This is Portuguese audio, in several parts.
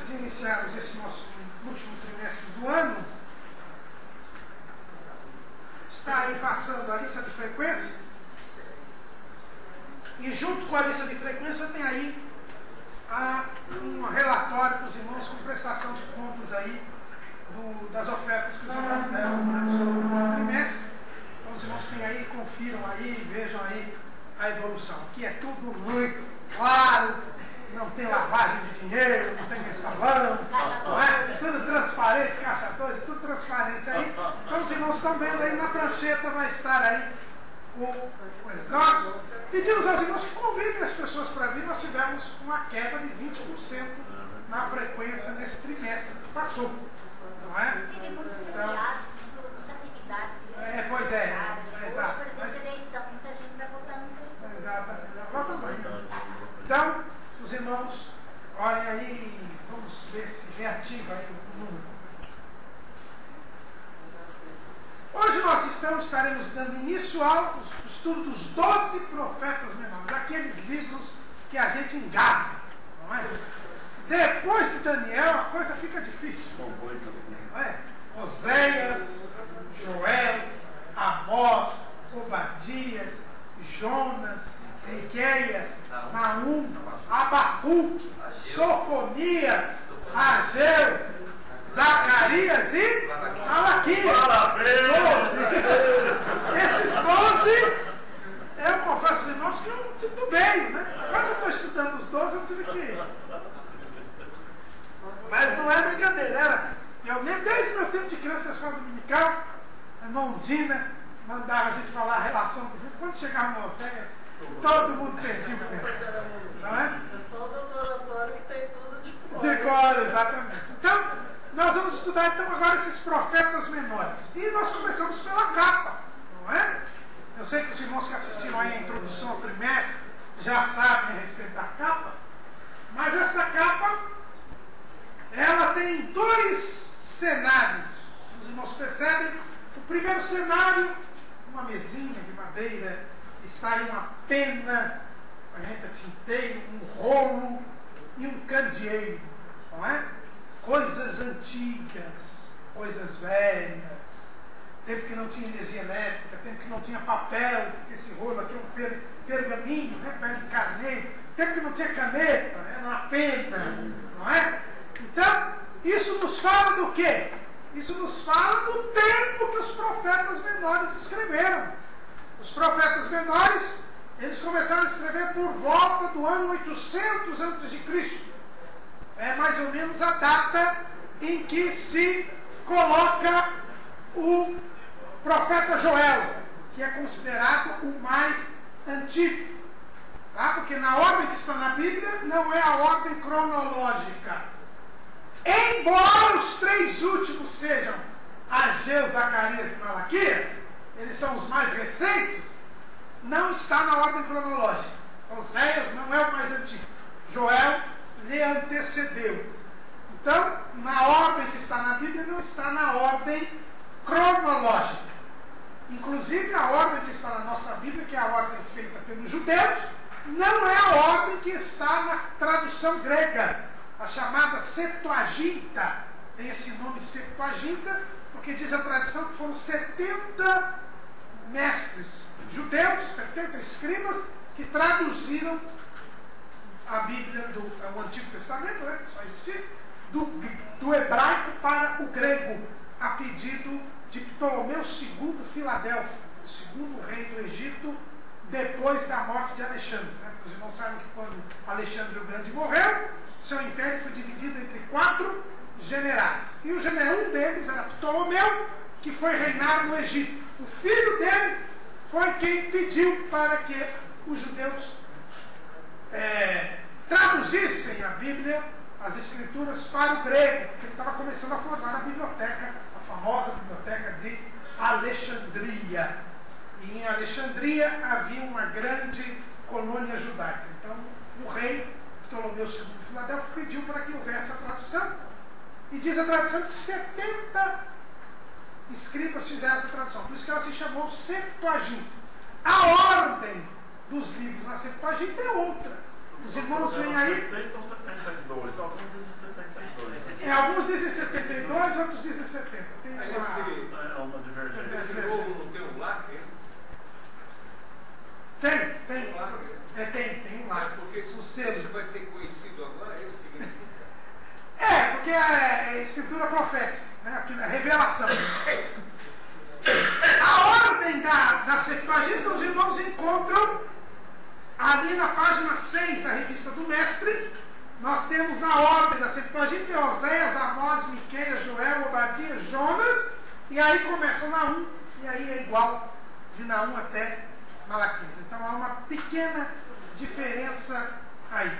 antes de iniciarmos esse nosso último trimestre do ano, está aí passando a lista de frequência, e junto com a lista de frequência tem aí um relatório para os irmãos com prestação de contas aí das ofertas que os irmãos deram durante o trimestre. Então os irmãos têm aí, confiram aí, vejam aí a evolução. Aqui é tudo muito claro, não tem lavagem de dinheiro, não tem mensalão, não é? Tudo transparente, caixa 2, tudo transparente aí. Então os irmãos estão vendo aí, na prancheta vai estar aí nós pedimos aos irmãos que convidem as pessoas para vir. Nós tivemos uma queda de 20% na frequência nesse trimestre que passou, não é? Então, pois é, exato. Muita gente vai votar no Exatamente. Então, os irmãos, olhem aí, vamos ver se reativa aí o número. Hoje nós estaremos dando início ao estudo dos 12 profetas menores, aqueles livros que a gente engasga, não é? Depois de Daniel a coisa fica difícil, não é? Oséias, Joel, Amós, Obadias, Jonas, Miqueias, Naum, Abacuque, Sofonias, Ageu, Zacarias e Malaquias. 12. Esses 12, eu confesso aos irmãos que eu sinto bem, né? Agora que eu estou estudando os 12, eu tive que. Mas não é brincadeira. Eu lembro desde o meu tempo de criança na escola dominical, a irmã Dina mandava a gente falar a relação dos livros. Quando chegava no Oséias, todo mundo perdia o pé. Não é? É só o doutor Antônio que tem tudo de cor. De cor, exatamente. Então, nós vamos estudar então agora esses profetas menores. E nós começamos pela capa, não é? Eu sei que os irmãos que assistiram aí a introdução ao trimestre já sabem a respeito da capa, mas essa capa, ela tem dois cenários. Os irmãos percebem? O primeiro cenário, uma mesinha de madeira, está aí uma pena, caneta tinteiro, um rolo e um candeeiro, não é? Coisas antigas, coisas velhas, tempo que não tinha energia elétrica, tempo que não tinha papel, esse rolo aqui é um pergaminho, né, pele de carneiro, tempo que não tinha caneta, era uma pena, não é? Então, isso nos fala do quê? Isso nos fala do tempo que os profetas menores escreveram. Os profetas menores, eles começaram a escrever por volta do ano 800 a.C., é mais ou menos a data em que se coloca o profeta Joel, que é considerado o mais antigo, tá? Porque na ordem que está na Bíblia não é a ordem cronológica. Embora os três últimos sejam Ageu, Zacarias e Malaquias, eles são os mais recentes, não está na ordem cronológica. Oséias não é o mais antigo. Joel lhe antecedeu. Então, na ordem que está na Bíblia, não está na ordem cronológica. Inclusive, a ordem que está na nossa Bíblia, que é a ordem feita pelos judeus, não é a ordem que está na tradução grega, a chamada Septuaginta. Tem esse nome Septuaginta, porque diz a tradição que foram 70 mestres judeus, 70 escribas, que traduziram a Bíblia o Antigo Testamento, né, que só existia, do hebraico para o grego, a pedido de Ptolomeu II Filadelfo, o segundo rei do Egito, depois da morte de Alexandre. Né? Os irmãos sabem que quando Alexandre o Grande morreu, seu império foi dividido entre 4 generais. E um deles era Ptolomeu, que foi reinar no Egito. O filho dele foi quem pediu para que os judeus traduzissem a Bíblia, as escrituras, para o grego, porque ele estava começando a formar a biblioteca, a famosa biblioteca de Alexandria. E em Alexandria havia uma grande colônia judaica. Então, o rei Ptolomeu II de Filadélfia pediu para que houvesse a tradução. E diz a tradição que 70 escribas fizeram essa tradução. Por isso que ela se chamou Septuaginta. A ordem dos livros na Septuaginta é outra. Os irmãos vêm aí. 70 ou 72? Alguém diz 72. Alguns dizem 72, outros dizem 70. Tem Aí uma divergência. Esse Esse não tem um lacre? Tem. Tem um lacre? Tem um lacre. Porque O se selo. isso vai ser conhecido agora, isso significa. Porque é escritura profética, né? Aqui na revelação. A ordem da Septuaginta, os irmãos encontram ali na página 6 da revista do Mestre. Nós temos na ordem da Septuaginta Oséias, Amós, Miqueias, Joel, Obadias, Jonas, e aí começa Naum, e aí é igual de Naum até Malaquias. Então há uma pequena diferença aí.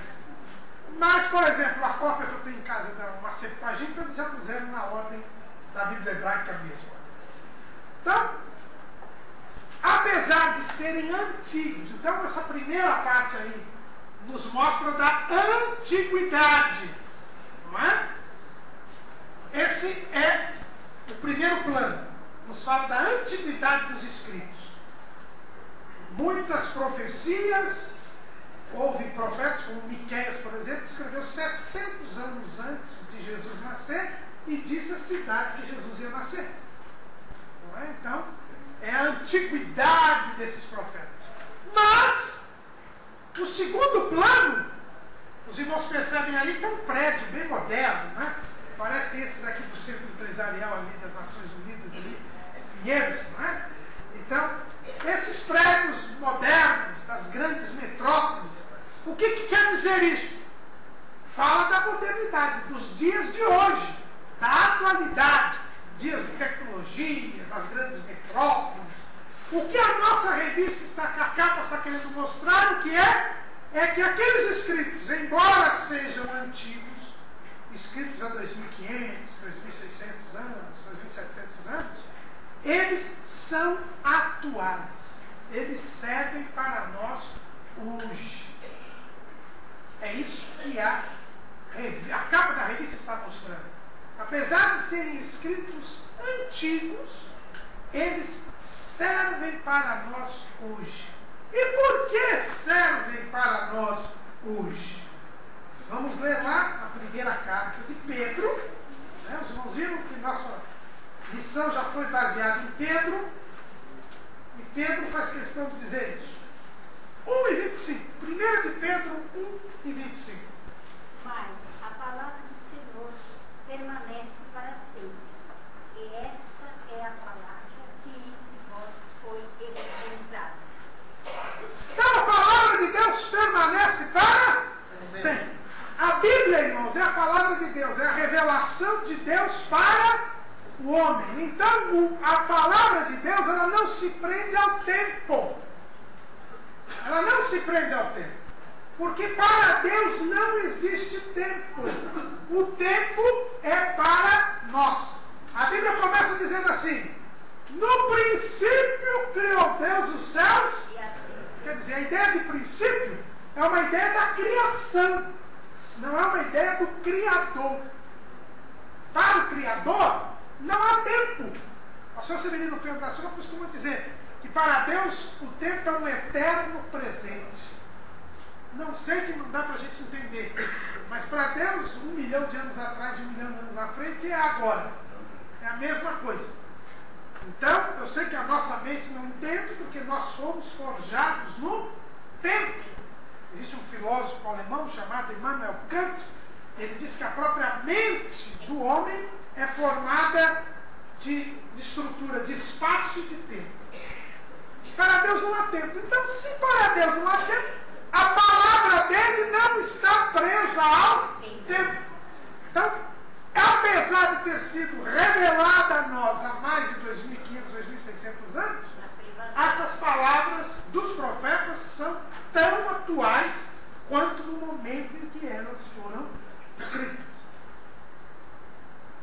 Mas, por exemplo, a cópia que eu tenho em casa da uma Septuaginta, eles já puseram na ordem da Bíblia Hebraica mesmo. Então, apesar de serem antigos, então essa primeira parte aí nos mostra da antiguidade, não é? Esse é o primeiro plano, nos fala da antiguidade dos escritos. Muitas profecias, houve profetas como Miqueias, por exemplo, que escreveu 700 anos antes de Jesus nascer e disse a cidade que Jesus ia nascer. Não é? Então, é a antiguidade desses profetas. Mas, o segundo plano, os irmãos percebem ali que é um prédio bem moderno, né? Parece esses aqui do Centro Empresarial ali das Nações Unidas, ali, Pinheiros, não é? Então, esses prédios modernos das grandes metrópoles, o que quer dizer isso? Fala da modernidade, dos dias de hoje, da atualidade, dias de tecnologia, das grandes metrópoles. O que a nossa revista a capa está querendo mostrar, o que é que aqueles escritos, embora sejam antigos, escritos há 2.500, 2.600 anos, 2.700 anos, eles são atuais. Eles servem para nós hoje. É isso que a capa da revista está mostrando. Apesar de serem escritos antigos, eles servem para nós hoje. E por que servem para nós hoje? Vamos ler lá a primeira carta de Pedro. Né? Os irmãos viram que nossa lição já foi baseada em Pedro. E Pedro faz questão de dizer isso. 1 e 25. 1 de Pedro 1 e 25. Mas a palavra do Senhor permanece para sempre. E esta é a palavra que entre vós foi evangelizada. Então a palavra de Deus permanece para sempre. A Bíblia, irmãos, é a palavra de Deus, é a revelação de Deus para o homem. Então a palavra de Deus, ela não se prende ao tempo. Ela não se prende ao tempo. Porque para Deus não existe tempo. O tempo é para nós. A Bíblia começa dizendo assim: no princípio criou Deus os céus. Quer dizer, a ideia de princípio é uma ideia da criação, não é uma ideia do Criador. Para o Criador não há tempo. O senhor Severino Pedro da Silva costuma dizer que para Deus o tempo é um eterno presente. Não sei que não dá para a gente entender, mas para Deus 1 milhão de anos atrás, 1 milhão de anos à frente é agora. É a mesma coisa. Então, eu sei que a nossa mente não entende, porque nós fomos forjados no tempo. Existe um filósofo alemão chamado Immanuel Kant. Ele diz que a própria mente do homem é formada de estrutura de espaço e de tempo. Para Deus não há tempo. Então, se para Deus não há tempo, a palavra dele não está presa ao tempo. Então, apesar de ter sido revelada a nós há mais de 2.500, 2.600 anos, essas palavras dos profetas são tão atuais quanto no momento em que elas foram escritas.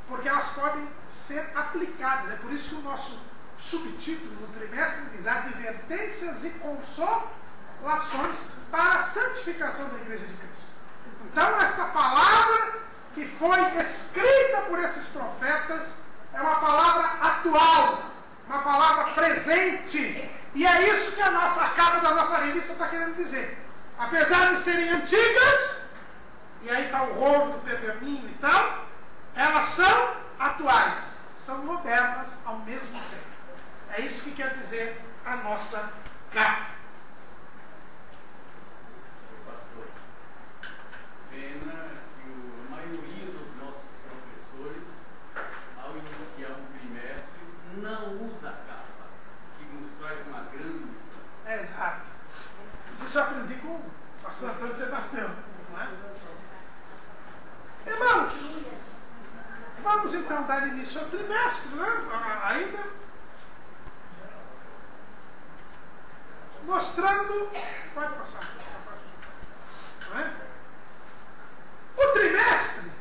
Porque elas podem ser aplicadas. É por isso que o nosso subtítulo no trimestre diz Advertências e Consolações para a santificação da Igreja de Cristo. Então, esta palavra que foi escrita por esses profetas é uma palavra atual, uma palavra presente. E é isso que a capa da nossa revista está querendo dizer. Apesar de serem antigas, e aí está o rolo do pergaminho e tal, elas são atuais, são modernas ao mesmo tempo. É isso que quer dizer a nossa capa. Pastor, pena que a maioria dos nossos professores, ao iniciar um trimestre, não usa a capa, que nos traz uma grande lição. Exato. Isso eu aprendi com o pastor Antônio Sebastião. Não é? Irmãos, vamos então dar início ao trimestre, né? Ainda mostrando. Pode passar. Não é? O trimestre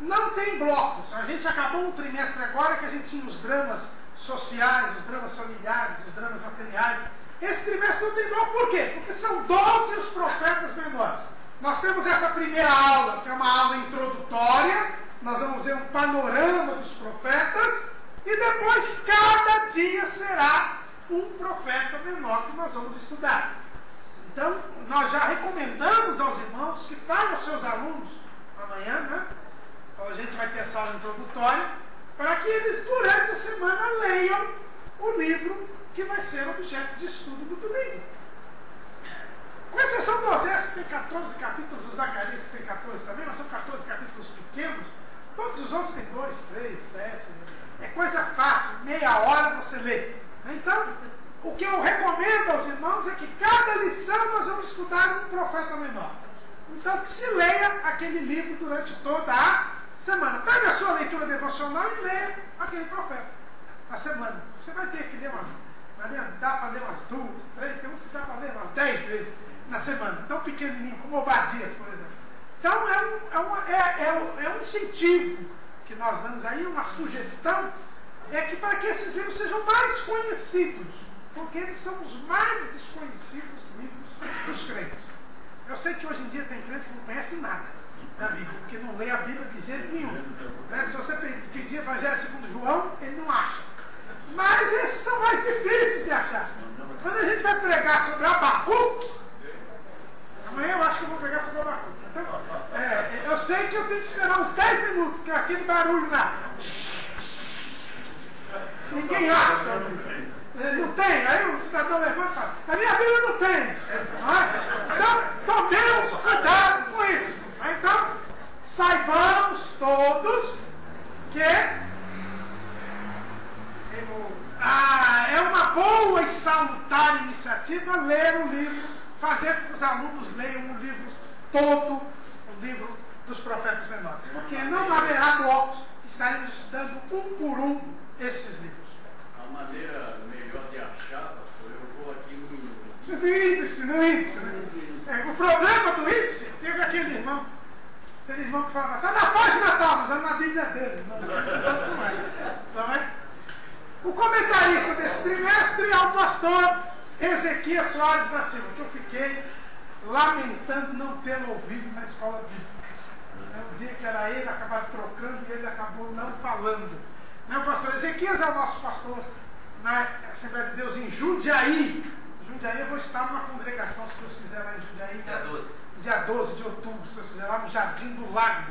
não tem blocos. A gente acabou um trimestre agora que a gente tinha os dramas sociais, os dramas familiares, os dramas materiais. Esse trimestre não tem bloco, por quê? Porque são 12 os profetas menores. Nós temos essa primeira aula, que é uma aula introdutória, nós vamos ver um panorama dos profetas, e depois cada dia será um profeta menor que nós vamos estudar. Então, nós já recomendamos aos irmãos que falem aos seus alunos amanhã, né? Então a gente vai ter essa aula introdutória, para que eles durante a semana leiam o livro que vai ser objeto de estudo do domingo. Com exceção do Osés, que tem 14 capítulos, o Zacarias, que tem 14 também, mas são 14 capítulos pequenos. Todos os outros têm 2, 3, 7. É coisa fácil, meia hora você lê. Então, o que eu recomendo aos irmãos é que cada lição nós vamos estudar um profeta menor. Então, que se leia aquele livro durante toda a semana. Pegue a sua leitura devocional e leia aquele profeta na semana. Você vai ter que ler dá para ler umas 2, 3, tem uns que dá para ler umas 10 vezes na semana. Tão pequenininho, como Obadias, por exemplo. Então, é um incentivo que nós damos aí, uma sugestão, é que para que esses livros sejam mais conhecidos, porque eles são os mais desconhecidos livros dos crentes. Eu sei que hoje em dia tem crentes que não conhecem nada da Bíblia, porque não lê a Bíblia de jeito nenhum. Né? Se você pedir Evangelho segundo João, ele não acha. Mas esses são mais difíceis de achar. Quando a gente vai pregar sobre Abacuque, amanhã eu acho que eu vou pregar sobre Abacuque. Então, eu sei que eu tenho que esperar uns 10 minutos, porque aquele barulho lá. Ninguém acha. Não tem. Aí o cidadão levanta e fala: na minha Bíblia não tem. Não é? Então, tomemos cuidado com isso. Então, saibamos todos que é uma boa e salutar iniciativa ler o livro, fazer com que os alunos leiam o livro todo, o livro dos profetas menores. Porque não haverá blocos, estaremos estudando um por um estes livros. A maneira melhor de achar, pastor, eu vou aqui no índice, né? O problema do índice, teve aquele irmão que falava: está na página tal, mas é na Bíblia dele. Não é? O comentarista desse trimestre é o pastor Ezequias Soares da Silva, que eu fiquei lamentando não tê-lo ouvido na escola bíblica. Eu dizia que era ele, acabava trocando e ele acabou não falando. O pastor Ezequias é o nosso pastor na Assembleia de Deus em Jundiaí. Jundiaí, eu vou estar numa congregação, se Deus quiser, lá em Jundiaí. Dia 12 de outubro, se Deus quiser, lá no Jardim do Lago.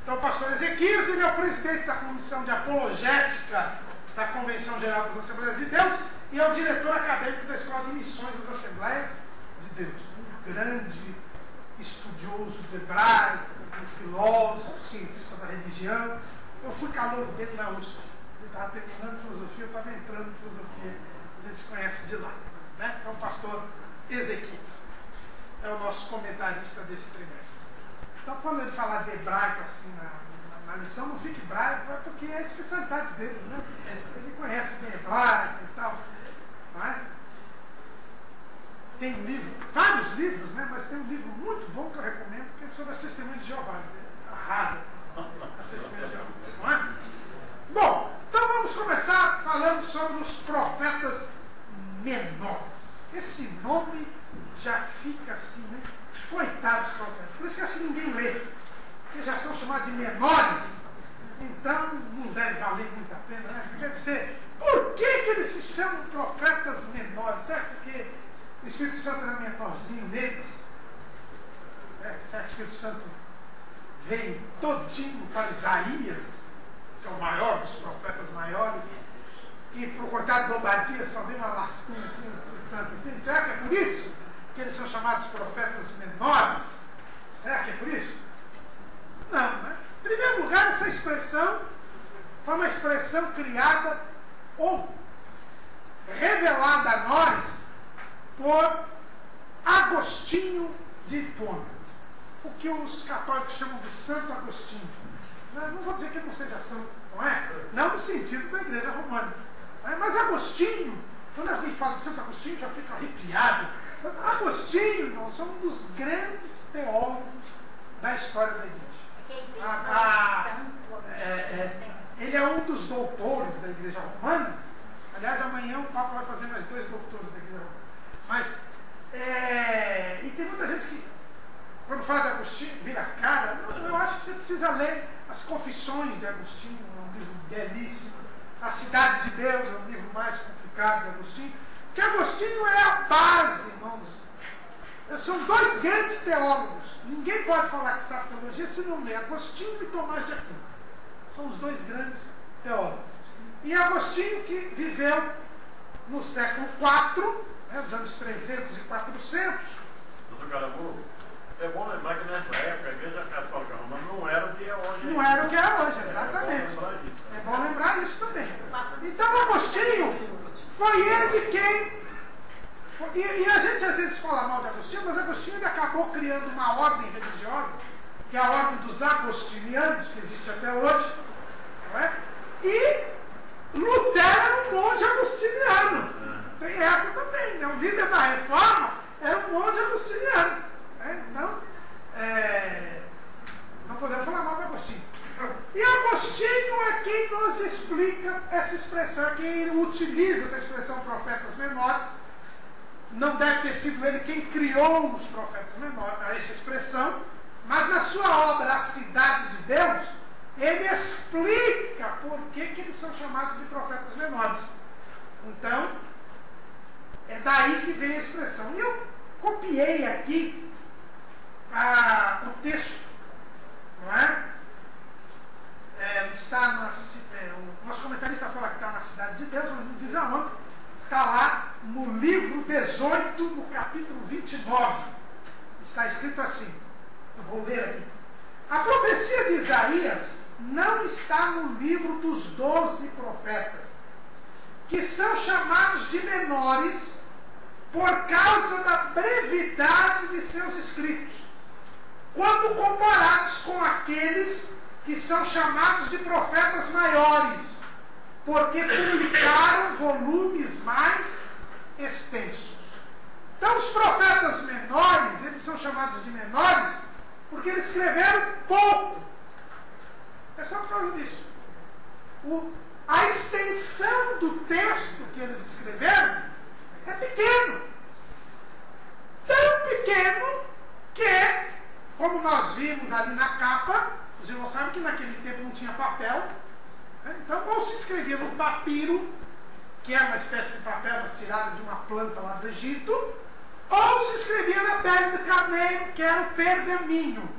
Então, o pastor Ezequias, ele é o presidente da Comissão de Apologética da Convenção Geral das Assembleias de Deus e é o diretor acadêmico da Escola de Missões das Assembleias de Deus. Um grande estudioso do hebraico, um filósofo, cientista da religião. Eu fui calouro dele na USP. Ele estava terminando filosofia, eu estava entrando em filosofia. A gente se conhece de lá. Né? É o pastor Ezequias. É o nosso comentarista desse trimestre. Então, quando ele falar de hebraico assim na lição, não fique hebraico, é porque é a especialidade dele. Né? Ele conhece bem hebraico e tal. Não é? Tem um livro, vários livros, né? Mas tem um livro muito bom que eu recomendo, que é sobre a Testemunha de Jeová. Arrasa a Testemunha de Jeová. Não é? Bom, então vamos começar falando sobre os profetas menores. Esse nome já fica assim, né? Coitados profetas. Por isso que acho que ninguém lê. Porque já são chamados de menores. Então não deve valer muito a pena, né? Deve ser. Por que eles se chamam profetas menores? Será que o Espírito Santo era menorzinho neles? Será que o Espírito Santo veio todinho para Isaías? que é o maior dos profetas maiores, e para o coitado de Obadias só deu uma lascunha assim, no Espírito Santo assim. Será que é por isso que eles são chamados profetas menores? Será que é por isso? Não, né? Em primeiro lugar, essa expressão foi uma expressão criada ou revelada a nós por Agostinho de Hipona, o que os católicos chamam de Santo Agostinho. Não vou dizer que ele não seja santo, não é? Não no sentido da Igreja Romana. Mas Agostinho, quando alguém fala de Santo Agostinho, já fica arrepiado. Agostinho, irmão, são um dos grandes teólogos da história da Igreja. Ele é um dos doutores da Igreja Romana. Aliás, amanhã o Papa vai fazer mais 2 doutores da Igreja Romana. Mas, e tem muita gente que, quando fala de Agostinho, vira a cara. Não, eu acho que você precisa ler as Confissões de Agostinho, é um livro belíssimo. A Cidade de Deus é um livro mais complicado de Agostinho. Porque Agostinho é a base, irmãos. São 2 grandes teólogos. Ninguém pode falar que sabe teologia se não ler Agostinho e Tomás de Aquino. São os 2 grandes teólogos. E Agostinho, que viveu no século IV, nos anos 300 e 400. Doutor Caramuru, é bom lembrar que nessa época a Igreja Católica Romana não era o que é hoje. Não era o que é hoje, exatamente. É bom lembrar isso também. Então Agostinho, foi ele quem... E a gente às vezes fala mal de Agostinho, mas Agostinho ele acabou criando uma ordem religiosa, que é a ordem dos agostinianos, que existe até hoje. Não é? E Lutero era um monge agostiniano. Tem essa também, né? O líder da reforma era um monge agostiniano. Então, não podemos falar mal de Agostinho. E Agostinho é quem nos explica essa expressão, é quem utiliza essa expressão profetas menores. Não deve ter sido ele quem criou os profetas menores, essa expressão, mas na sua obra A Cidade de Deus, ele explica por que eles são chamados de profetas menores. Então, é daí que vem a expressão. E eu copiei aqui o texto, não é? O nosso comentarista fala que está na Cidade de Deus, mas não diz aonde. Está lá no livro 18, no capítulo 29. Está escrito assim, eu vou ler aqui. A profecia de Isaías não está no livro dos 12 profetas, que são chamados de menores por causa da brevidade de seus escritos, quando comparados com aqueles que são chamados de profetas maiores, porque publicaram volumes mais extensos. Então os profetas menores, eles são chamados de menores porque eles escreveram pouco. É só por causa disso. A extensão do texto que eles escreveram é pequeno. Tão pequeno que, como nós vimos ali na capa, os irmãos sabem que naquele tempo não tinha papel. Então, ou se escrevia no papiro, que era uma espécie de papel mas tirado de uma planta lá do Egito, ou se escrevia na pele do carneiro, que era o pergaminho.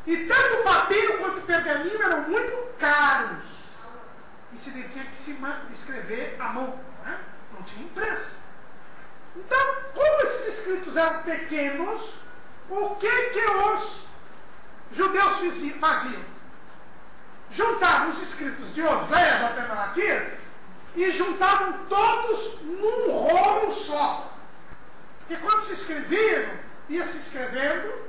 E tanto o papiro quanto o pergaminho eram muito caros. E se tinha que se escrever à mão, não tinha imprensa. Então, como esses escritos eram pequenos, o que os judeus faziam? Juntavam os escritos de Oséias até Malaquias e juntavam todos num rolo só. Porque quando se escreviam, ia se escrevendo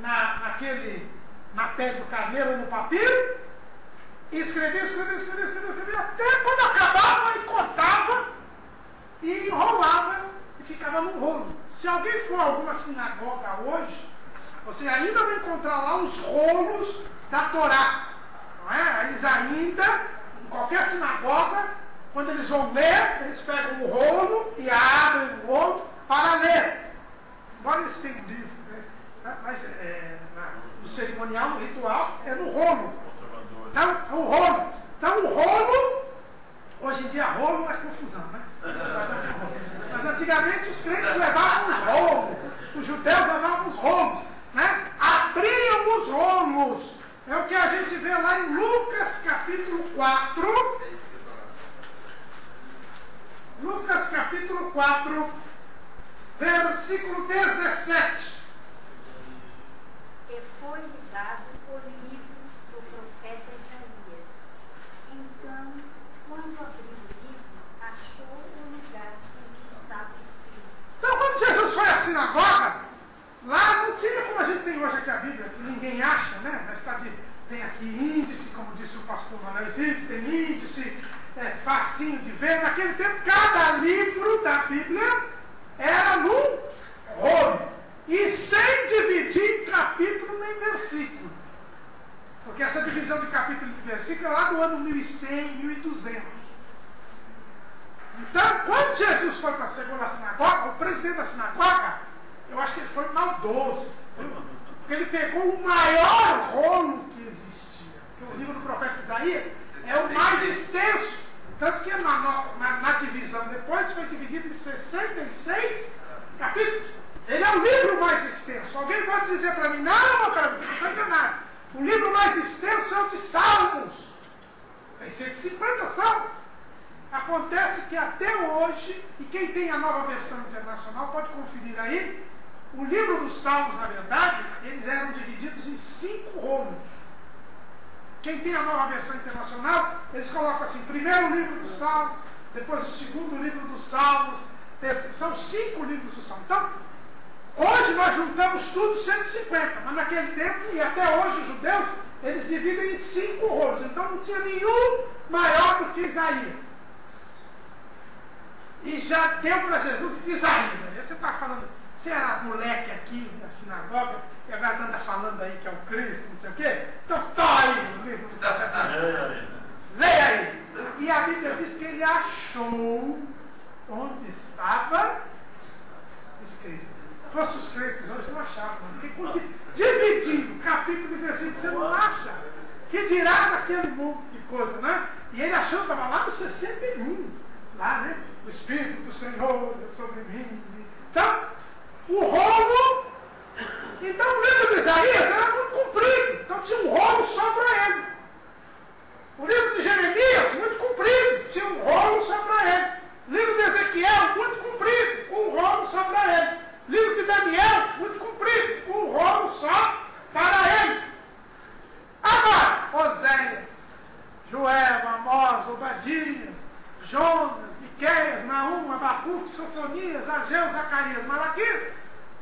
na pele do carneiro ou no papiro, e escrevia, até quando acabava, aí cortava e enrolava e ficava num rolo. Se alguém for a alguma sinagoga hoje, você ainda vai encontrar lá os rolos da Torá, não é? Eles ainda, em qualquer sinagoga, quando eles vão ler, eles pegam o rolo e abrem o rolo para ler. Embora eles tenham um livro, né? Mas no cerimonial, no ritual, é no rolo. Então, o rolo, hoje em dia rolo é confusão, né? Mas antigamente os crentes levavam os rolos, os judeus levavam os rolos, né? Abriam os rolos. É o que a gente vê lá em Lucas capítulo 4. Lucas capítulo 4, versículo 17. E foi-lhe dado o livro do profeta Isaías. Então, quando abriu o livro, achou o lugar em que estava escrito. Então, quando Jesus foi à sinagoga, lá não tinha como a gente tem hoje aqui a Bíblia, que ninguém acha, né? Mas tem aqui índice, como disse o pastor Manuel Zico, tem índice, facinho de ver. Naquele tempo, cada livro da Bíblia era num rolo. E sem dividir em capítulo nem versículo. Porque essa divisão de capítulo e de versículo é lá do ano 1100, 1200. Então, quando Jesus foi para a segunda sinagoga, o presidente da sinagoga, eu acho que ele foi maldoso. Porque ele pegou o maior rolo que existia. Porque o livro do profeta Isaías é o mais extenso. Tanto que na divisão depois foi dividido em 66 capítulos. Ele é o livro mais extenso. Alguém pode dizer para mim, não, meu cara, você está enganado. O livro mais extenso é o de Salmos. Tem 150 salmos. Acontece que até hoje, e quem tem a nova versão internacional pode conferir aí, o livro dos Salmos, na verdade, eles eram divididos em 5 rolos. Quem tem a nova versão internacional, eles colocam assim, primeiro o livro dos Salmos, depois o segundo livro dos Salmos, são 5 livros dos Salmos. Então, hoje nós juntamos tudo 150, mas naquele tempo, e até hoje os judeus, eles dividem em 5 rolos. Então não tinha nenhum maior do que Isaías. E já deu para Jesus de Isaías. Aí você está falando, você era moleque aqui na sinagoga, e agora anda falando aí que é o Cristo, não sei o quê. Então tá aí o livro do profeta. Leia aí. E a Bíblia diz que ele achou onde estava escrito. Se fosse os crentes hoje, não achavam. Porque dividindo capítulo e versículo, você não acha. Que dirá daquele monte de coisa, né? E ele achou, estava lá no 61. Lá, né? O Espírito do Senhor é sobre mim. Então, o rolo. Então, o livro de Isaías era muito comprido. Então, tinha um rolo só para ele. O livro de Jeremias, muito comprido. Tinha um rolo só para ele. O livro de Ezequiel, muito comprido. Um rolo só para ele. O livro de Daniel, muito comprido. Um rolo só para ele. Agora, Oséias, Joel, Amós, Obadias, Jonas, Miqueias, Naum, Abacuque, Sofonias, Ageu, Zacarias, Malaquias,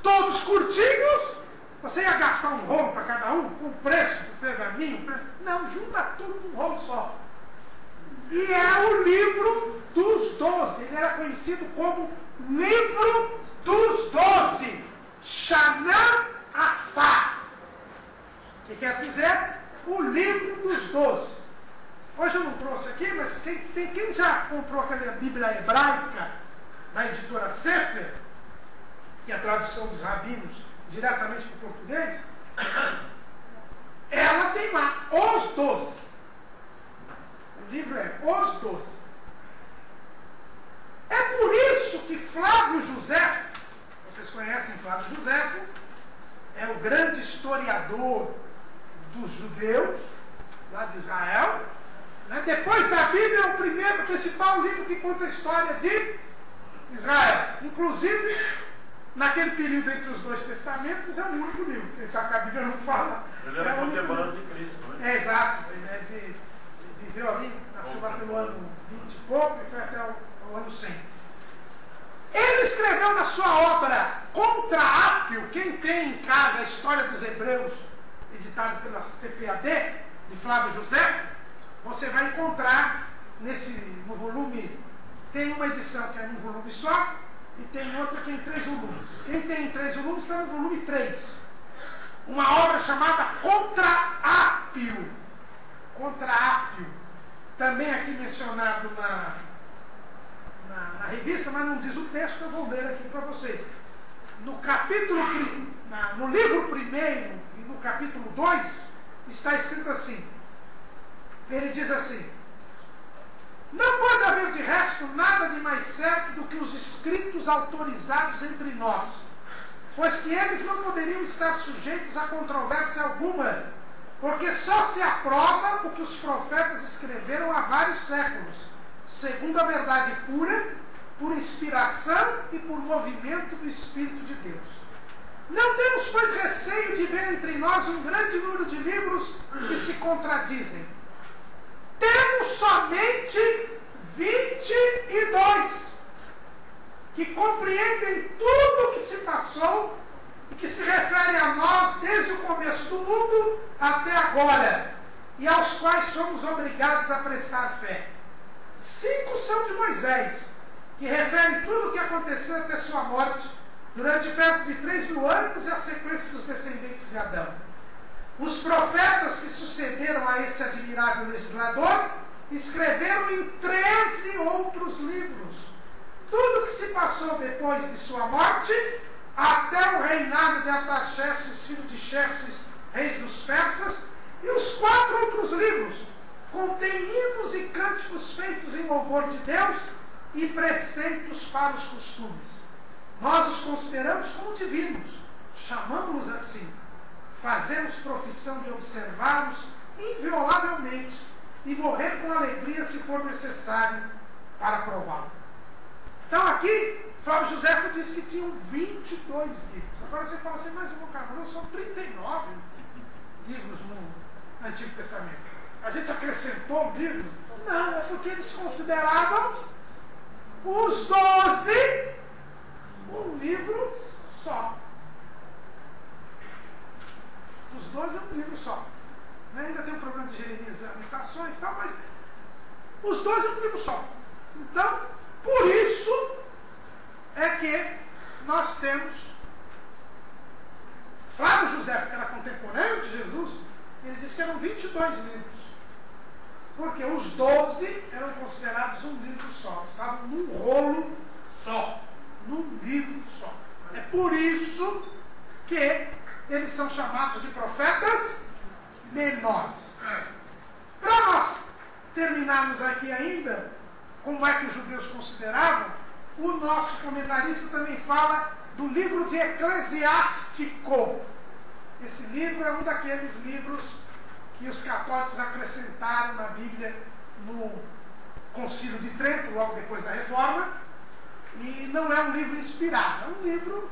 todos curtinhos. Você ia gastar um rolo para cada um, com o preço do pergaminho? Não, junta tudo num rolo só. E é o livro dos 12. Ele era conhecido como livro dos 12. Shanã Assá. Que quer dizer o livro dos 12. Hoje eu não trouxe aqui, mas quem já comprou aquela Bíblia hebraica da editora Sefer, que é a tradução dos rabinos diretamente para o português, ela tem lá os 12. O livro é os 12. É por isso que Flávio José, vocês conhecem Flávio José, é o grande historiador dos judeus, lá de Israel. Né? Depois da Bíblia é o principal livro que conta a história de Israel. Inclusive, naquele período entre os 2 testamentos, é o único livro, porque sabe que a Bíblia não fala. Ele era contemporâneo de Cristo, né? Exato, ele viveu ali, nasceu lá pelo ano 20 e pouco e foi até o ano 100. Ele escreveu na sua obra Contra Ápio, quem tem em casa a história dos hebreus, editado pela CFAD, de Flávio José, você vai encontrar no volume, tem uma edição que é um volume só, e tem outra que é em 3 volumes. Quem tem em 3 volumes está no volume 3. Uma obra chamada Contra Ápio. Contra Ápio. Também aqui mencionado na revista, mas não diz o texto, eu vou ler aqui para vocês. No livro 1 e no capítulo 2, está escrito assim. Ele diz assim: não pode haver de resto nada de mais certo do que os escritos autorizados entre nós, pois que eles não poderiam estar sujeitos a controvérsia alguma, porque só se aprova o que os profetas escreveram há vários séculos, segundo a verdade pura, por inspiração e por movimento do Espírito de Deus. Não temos, pois, receio de ver entre nós um grande número de livros que se contradizem. Temos somente 22 que compreendem tudo o que se passou e que se refere a nós desde o começo do mundo até agora, e aos quais somos obrigados a prestar fé. 5 são de Moisés, que refere tudo o que aconteceu até sua morte, durante perto de 3.000 anos, e a sequência dos descendentes de Adão. Os profetas que sucederam a esse admirável legislador escreveram em 13 outros livros tudo o que se passou depois de sua morte, até o reinado de Artaxerxes, filho de Xerxes, reis dos persas, e os 4 outros livros contêm hinos e cânticos feitos em louvor de Deus e preceitos para os costumes. Nós os consideramos como divinos, chamamos-los assim, fazemos profissão de observá-los inviolavelmente e morrer com alegria se for necessário para prová-lo. Então aqui, Flávio Josefo diz que tinham 22 livros. Agora você fala assim, mas irmão Carvalho, são 39 livros no Antigo Testamento. A gente acrescentou livros? Não, é porque eles consideravam os 12 um livro só. Os 12 é um livro só. Ainda tem o problema de Jeremias e Lamentações e tal, mas os 12 é um livro só. Então, por isso é que nós temos Flávio Josefo, que era contemporâneo de Jesus, ele disse que eram 22 livros. Porque os 12 eram considerados um livro só. Estavam num rolo só. Num livro só. É por isso que eles são chamados de profetas menores. Para nós terminarmos aqui ainda, como é que os judeus consideravam, o nosso comentarista também fala do livro de Eclesiástico. Esse livro é um daqueles livros que os católicos acrescentaram na Bíblia no Concílio de Trento, logo depois da Reforma, e não é um livro inspirado, é um livro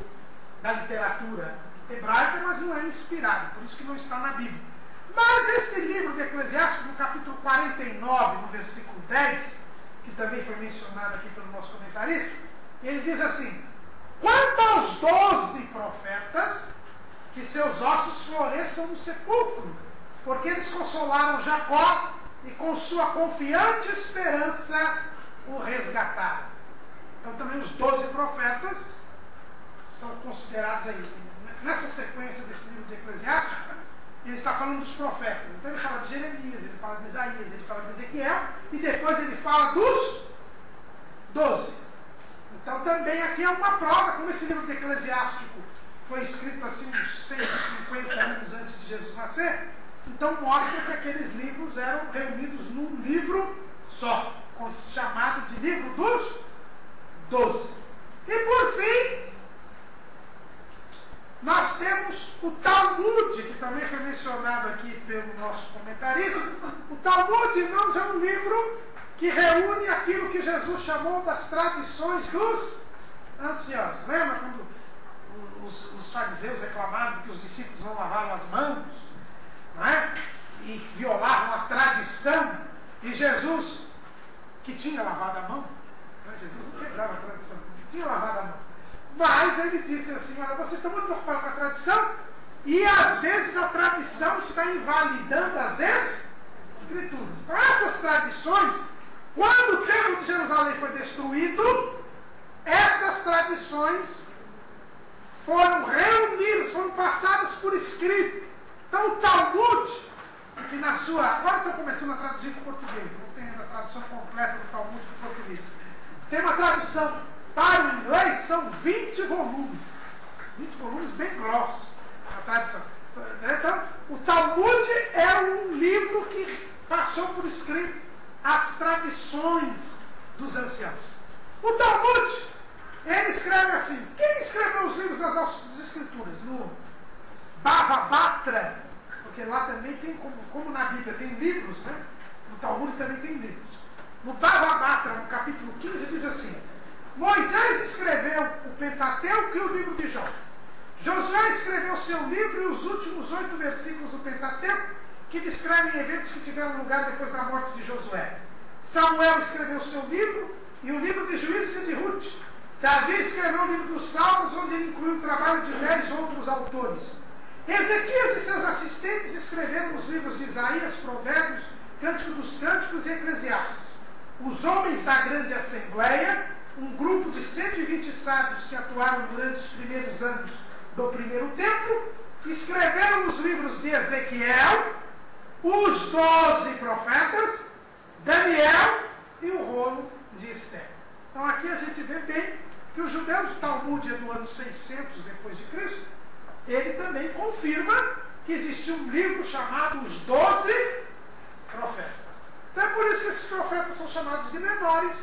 da literatura hebraica, mas não é inspirado, por isso que não está na Bíblia. Mas esse livro de Eclesiástico, no capítulo 49, no versículo 10, que também foi mencionado aqui pelo nosso comentarista, ele diz assim: quanto aos 12 profetas, que seus ossos floresçam no sepulcro, porque eles consolaram Jacó e com sua confiante esperança o resgataram. Então também os 12 profetas são considerados aí. Nessa sequência desse livro de Eclesiástico, ele está falando dos profetas. Então ele fala de Jeremias, ele fala de Isaías, ele fala de Ezequiel, e depois ele fala dos 12. Então também aqui é uma prova, como esse livro de Eclesiástico foi escrito assim uns 150 anos antes de Jesus nascer, então mostra que aqueles livros eram reunidos num livro só, chamado de livro dos 12. E por fim, nós temos o Talmud, que também foi mencionado aqui pelo nosso comentarista. O Talmud, irmãos, é um livro que reúne aquilo que Jesus chamou das tradições dos anciãos. Lembra quando os fariseus reclamaram que os discípulos não lavavam as mãos, não é? E violavam a tradição, e Jesus, que tinha lavado a mão, Jesus não quebrava a tradição, tinha lavado a mão, mas ele disse assim: olha, vocês estão muito preocupados com a tradição, e às vezes a tradição está invalidando as escrituras. Então essas tradições, quando o templo de Jerusalém foi destruído, essas tradições foram reunidas, foram passadas por escrito. Então o Talmud, que na sua... Agora estou começando a traduzir para o português, não tem ainda a tradução completa do Talmud para o português. Tem uma tradução para o inglês, são 20 volumes. 20 volumes bem grossos, a tradução. Então, o Talmud é um livro que passou por escrito as tradições dos anciãos. O Talmud, ele escreve assim: quem escreveu os livros das Escrituras? No Bava Batra, porque porque lá também tem, como na Bíblia tem livros, né? No Talmud também tem livros. No Bava Batra, no capítulo 15, diz assim: Moisés escreveu o Pentateuco e o livro de Jó. Josué escreveu seu livro e os últimos 8 versículos do Pentateuco, que descrevem eventos que tiveram lugar depois da morte de Josué. Samuel escreveu seu livro e o livro de Juízes e de Ruth. Davi escreveu o livro dos Salmos, onde ele incluiu o trabalho de 10 outros autores. Ezequias e seus assistentes escreveram os livros de Isaías, Provérbios, Cântico dos Cânticos e Eclesiastes. Os homens da grande assembleia, um grupo de 120 sábios que atuaram durante os primeiros anos do primeiro templo, escreveram os livros de Ezequiel, os 12 profetas, Daniel e o rolo de Esther. Então aqui a gente vê bem que o judeu do Talmud é do ano 600 depois de Cristo. Ele também confirma que existia um livro chamado Os 12 Profetas. Então é por isso que esses profetas são chamados de menores,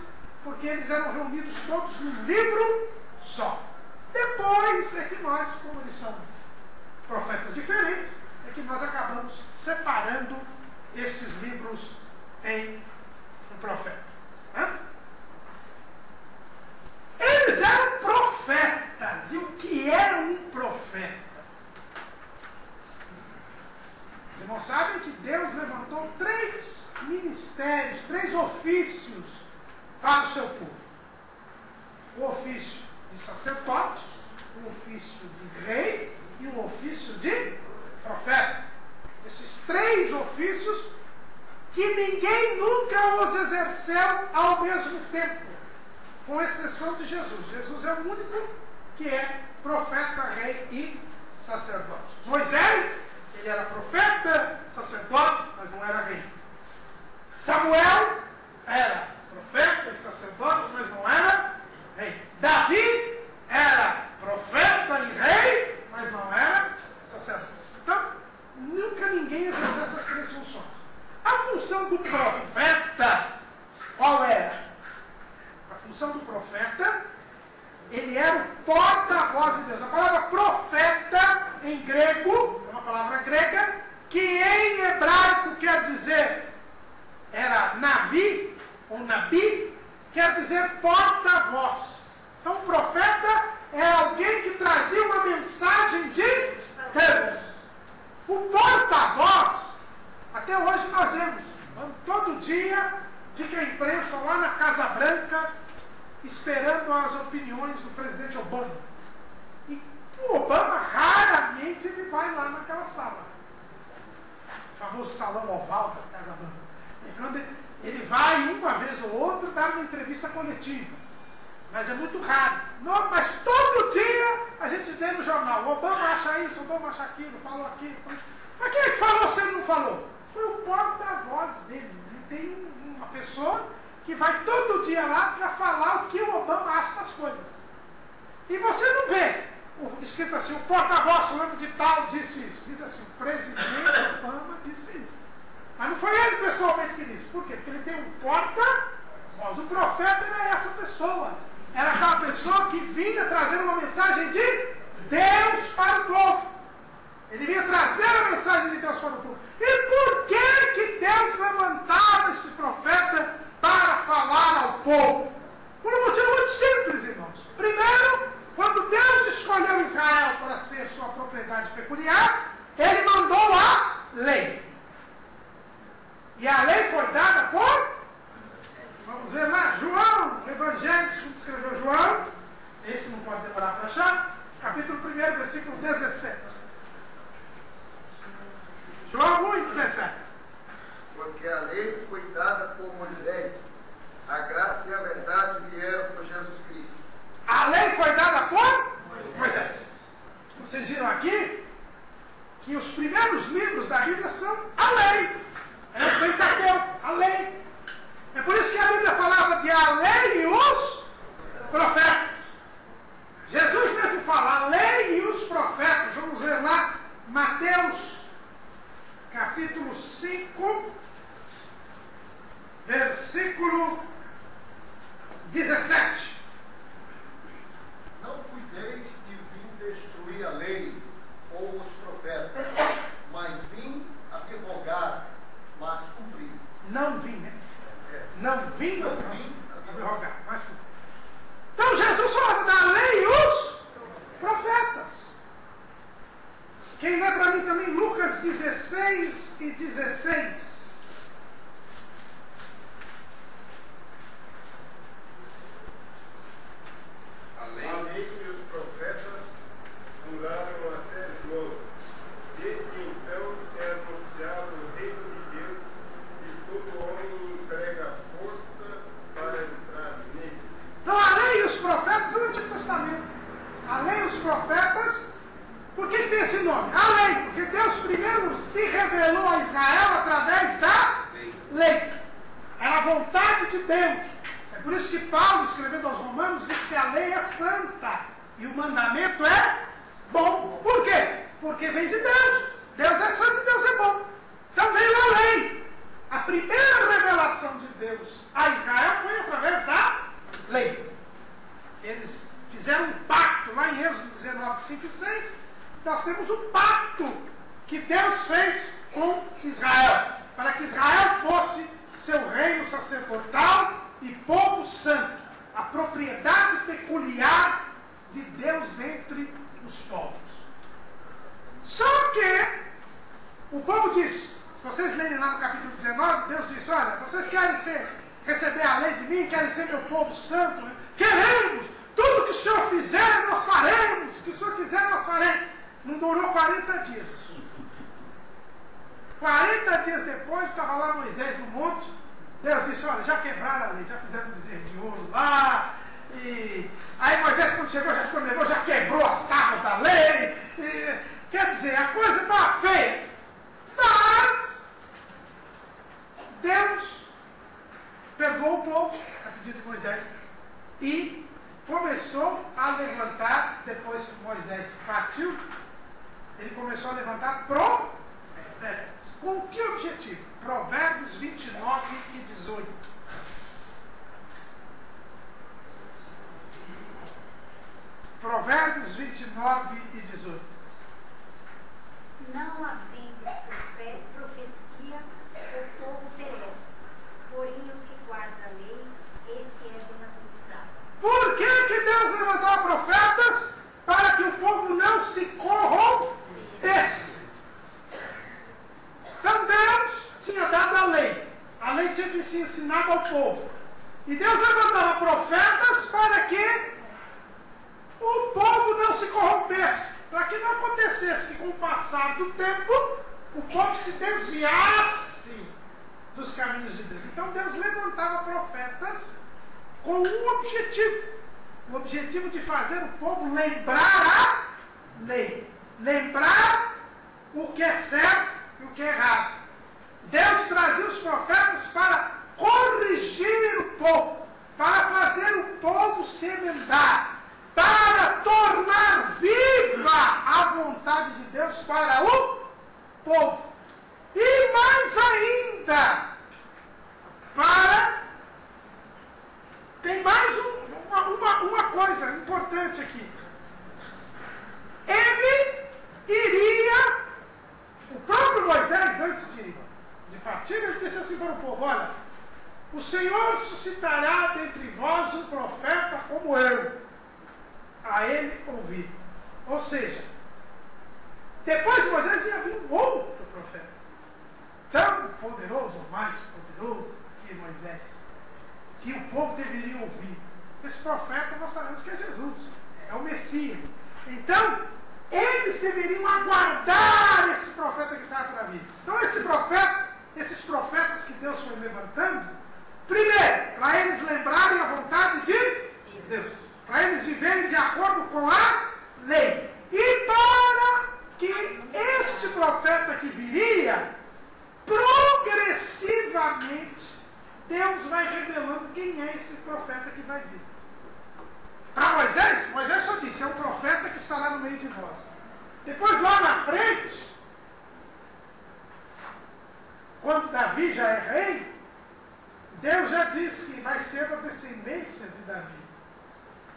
porque eles eram reunidos todos num livro só. Depois é que nós, como eles são profetas diferentes, é que nós acabamos separando esses livros em um profeta. Né? Eles eram profetas. E o que é um profeta? Os irmãos sabem que Deus levantou 3 ministérios, 3 ofícios para o seu povo. O ofício de sacerdote, o ofício de rei e o ofício de profeta. Esses 3 ofícios que ninguém nunca os exerceu ao mesmo tempo, com exceção de Jesus. Jesus é o único que é profeta, rei e sacerdote. Moisés, ele era profeta, sacerdote, mas não era rei. Samuel era profeta e sacerdote, mas não era rei. Davi era profeta e rei, mas não era sacerdote. Então, nunca ninguém exerceu essas 3 funções. A função do profeta, qual era? A função do profeta, ele era o porta-voz de Deus. A palavra profeta, em grego, é uma palavra grega, que em hebraico quer dizer, era navi, ou nabi, quer dizer porta-voz. Então, o profeta é alguém que trazia uma mensagem de Deus. O porta-voz, até hoje nós vemos, todo dia fica a imprensa lá na Casa Branca esperando as opiniões do presidente Obama. E o Obama raramente ele vai lá naquela sala. O famoso salão oval da Casa Branca. E quando ele vai uma vez ou outra dar uma entrevista coletiva. Mas é muito raro. Não, mas todo dia a gente vê no jornal, o Obama acha isso, o Obama acha aquilo, falou aquilo. Mas quem é que falou se ele não falou? Foi o porta-voz dele. Ele tem uma pessoa que vai todo dia lá para falar o que o Obama acha das coisas. E você não vê escrito assim, o porta-voz fulano de tal disse isso. Diz assim, o presidente Obama disse isso. Mas não foi ele pessoalmente que disse. Por quê? Porque ele tem um porta-voz. O profeta era essa pessoa. Era aquela pessoa que vinha trazendo uma mensagem de Deus para o povo. Ele vinha trazer a mensagem de Deus para o povo. E por que Deus levantava esse profeta para falar ao povo? Por um motivo muito simples, irmãos. Primeiro, quando Deus escolheu Israel para ser sua propriedade peculiar, ele mandou a lei. E a lei foi dada por, vamos ver lá, João, o Evangelho, segundo escreveu João, esse não pode demorar para achar, capítulo 1, versículo 17. João 1, 17. Porque a lei foi dada por Moisés, a graça e a verdade vieram por Jesus Cristo. A lei foi dada por Moisés. Vocês viram aqui que os primeiros livros da Bíblia são a lei. É o Pentateuco, a lei. É por isso que a Bíblia falava de a lei e os profetas. Jesus mesmo fala a lei e os profetas. Vamos ver lá, Mateus capítulo 5, versículo 17. Não cuideis de vir destruir a lei ou os profetas, mas vim 16 e 16. A lei e os profetas duraram até João. Desde então é anunciado o reino de Deus e todo homem emprega força para entrar nele. Então a lei e os profetas é o Antigo Testamento. A lei e os profetas, por que tem esse nome? A lei, porque Deus primeiro se revelou a Israel através da lei. Era a vontade de Deus. É por isso que Paulo, escrevendo aos Romanos, diz que a lei é santa e o mandamento é bom. Por quê? Porque vem de Deus. Deus é santo e Deus é bom. Então veio a lei. A primeira revelação de Deus a Israel foi através da lei. Eles fizeram um pacto lá em Êxodo 19, 5 e 6. Nós temos um pacto que Deus fez com Israel, para que Israel fosse seu reino sacerdotal e povo santo, a propriedade peculiar de Deus entre os povos. Só que o povo disse, se vocês lerem lá no capítulo 19, Deus disse, olha, vocês querem receber a lei de mim, querem ser meu povo santo, né? Queremos, tudo que o Senhor fizer, nós faremos, o que o Senhor quiser, nós faremos. Não durou 40 dias. 40 dias depois, estava lá Moisés no monte. Deus disse, olha, já quebraram a lei, já fizeram um bezerro de ouro lá. E aí Moisés, quando chegou, já ficou nervoso, já quebrou as tábuas da lei. Quer dizer, a coisa estava feia. Mas Deus perdoou o povo, a pedido de Moisés, e começou a levantar, depois que Moisés partiu, ele começou a levantar profetas. Com que objetivo? Provérbios 29 e 18. Provérbios 29 e 18. Não havendo profecia, o povo perece. Porém, o que guarda a lei, esse é bem-aventurado. Por que Deus levantou profetas? Para que o povo não se corrompesse. Então Deus tinha dado a lei. A lei tinha que ser ensinada ao povo. E Deus levantava profetas para que o povo não se corrompesse. Para que não acontecesse que com o passar do tempo o povo se desviasse dos caminhos de Deus. Então Deus levantava profetas com um objetivo. O objetivo de fazer o povo lembrar a lei. Lembrar o que é certo e o que é errado. Deus trazia os profetas para corrigir o povo, para fazer o povo se emendar, para tornar viva a vontade de Deus para o povo. E mais ainda, tem mais uma coisa importante aqui. Ele iria, o próprio Moisés, antes de partir, ele disse assim para o povo, olha, o Senhor suscitará dentre vós um profeta como eu, a ele ouvir. Ou seja, depois de Moisés ia vir um outro profeta, tão poderoso, ou mais poderoso que Moisés, que o povo deveria ouvir. Esse profeta nós sabemos que é Jesus, é o Messias. Então, eles deveriam aguardar esse profeta que estava para vir. Então, esses profetas que Deus foi levantando, primeiro, para eles lembrarem a vontade de Deus, para eles viverem de acordo com a lei, e para que este profeta que viria, progressivamente, Deus vai revelando quem é esse profeta que vai vir. Para Moisés só disse, é um profeta que estará no meio de vós. Depois, lá na frente, quando Davi já é rei, Deus já disse que vai ser da descendência de Davi.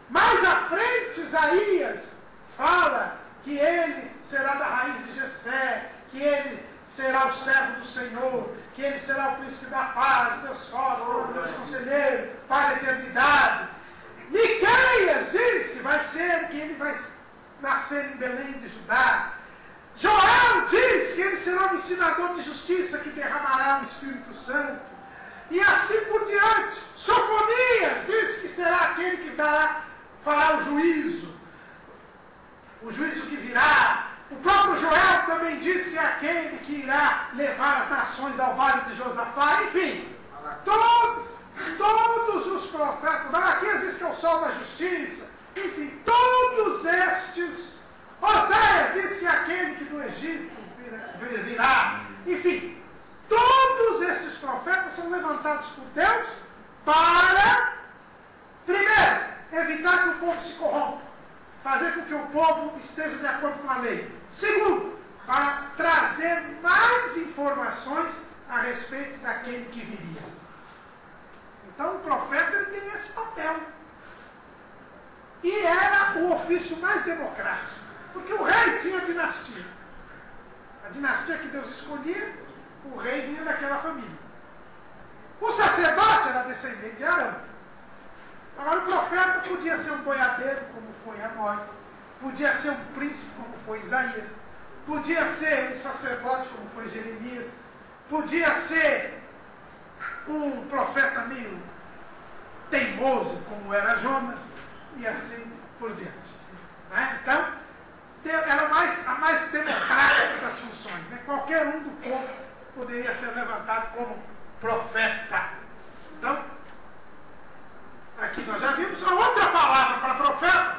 Mais à frente, Isaías fala que ele será da raiz de Jessé, que ele será o servo do Senhor, que ele será o príncipe da paz, Deus forte, Deus conselheiro, Pai da eternidade. Miqueias diz que ele vai nascer em Belém de Judá. Joel diz que ele será um ensinador de justiça que derramará o Espírito Santo. E assim por diante. Sofonias diz que será aquele que fará o juízo que virá. O próprio Joel também diz que é aquele que irá levar as nações ao vale de Josafá. Enfim, todos os profetas, Malaquias diz que é o sol da justiça. Enfim, todos estes. Oséias diz que é aquele que do Egito virá. Enfim, todos esses profetas são levantados por Deus para, primeiro, evitar que o povo se corrompa, fazer com que o povo esteja de acordo com a lei. Segundo, para trazer mais informações a respeito daquele que viria. Então, o profeta ele tem esse papel. E era o ofício mais democrático, porque o rei tinha dinastia. A dinastia que Deus escolhia, o rei vinha daquela família. O sacerdote era descendente de Arão. Agora, o profeta podia ser um boiadeiro, como foi Amós, podia ser um príncipe, como foi Isaías, podia ser um sacerdote, como foi Jeremias, podia ser um profeta meio teimoso, como era Jonas, e assim por diante. Né? Então, era a mais democrática das funções. Né? Qualquer um do povo poderia ser levantado como profeta. Então, aqui nós já vimos a outra palavra para profeta.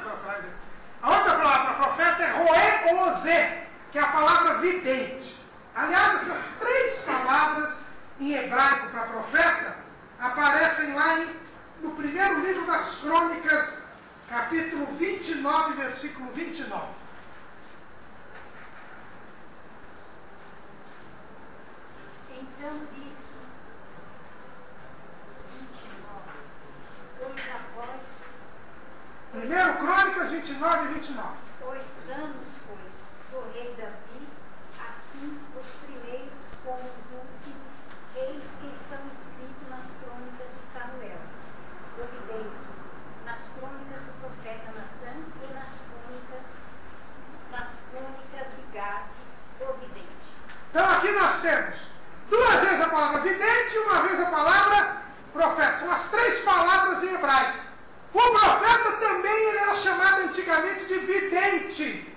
A outra palavra para profeta é roé ou ozé, que é a palavra vidente. Aliás, essas três palavras em hebraico para profeta aparecem lá no primeiro livro das Crônicas, capítulo 29, versículo 29. Então disse 29, pois após... Primeiro Crônicas 29 e 29. Os anos, pois, do rei Davi, assim os primeiros como os últimos, eis que estão escritos nas crônicas de Samuel, o vidente, nas crônicas do profeta Natã e nas crônicas de Gade, o vidente. Então aqui nós temos duas vezes a palavra vidente e uma vez a palavra profeta. São as três palavras em hebraico. O profeta também ele era chamado antigamente de vidente.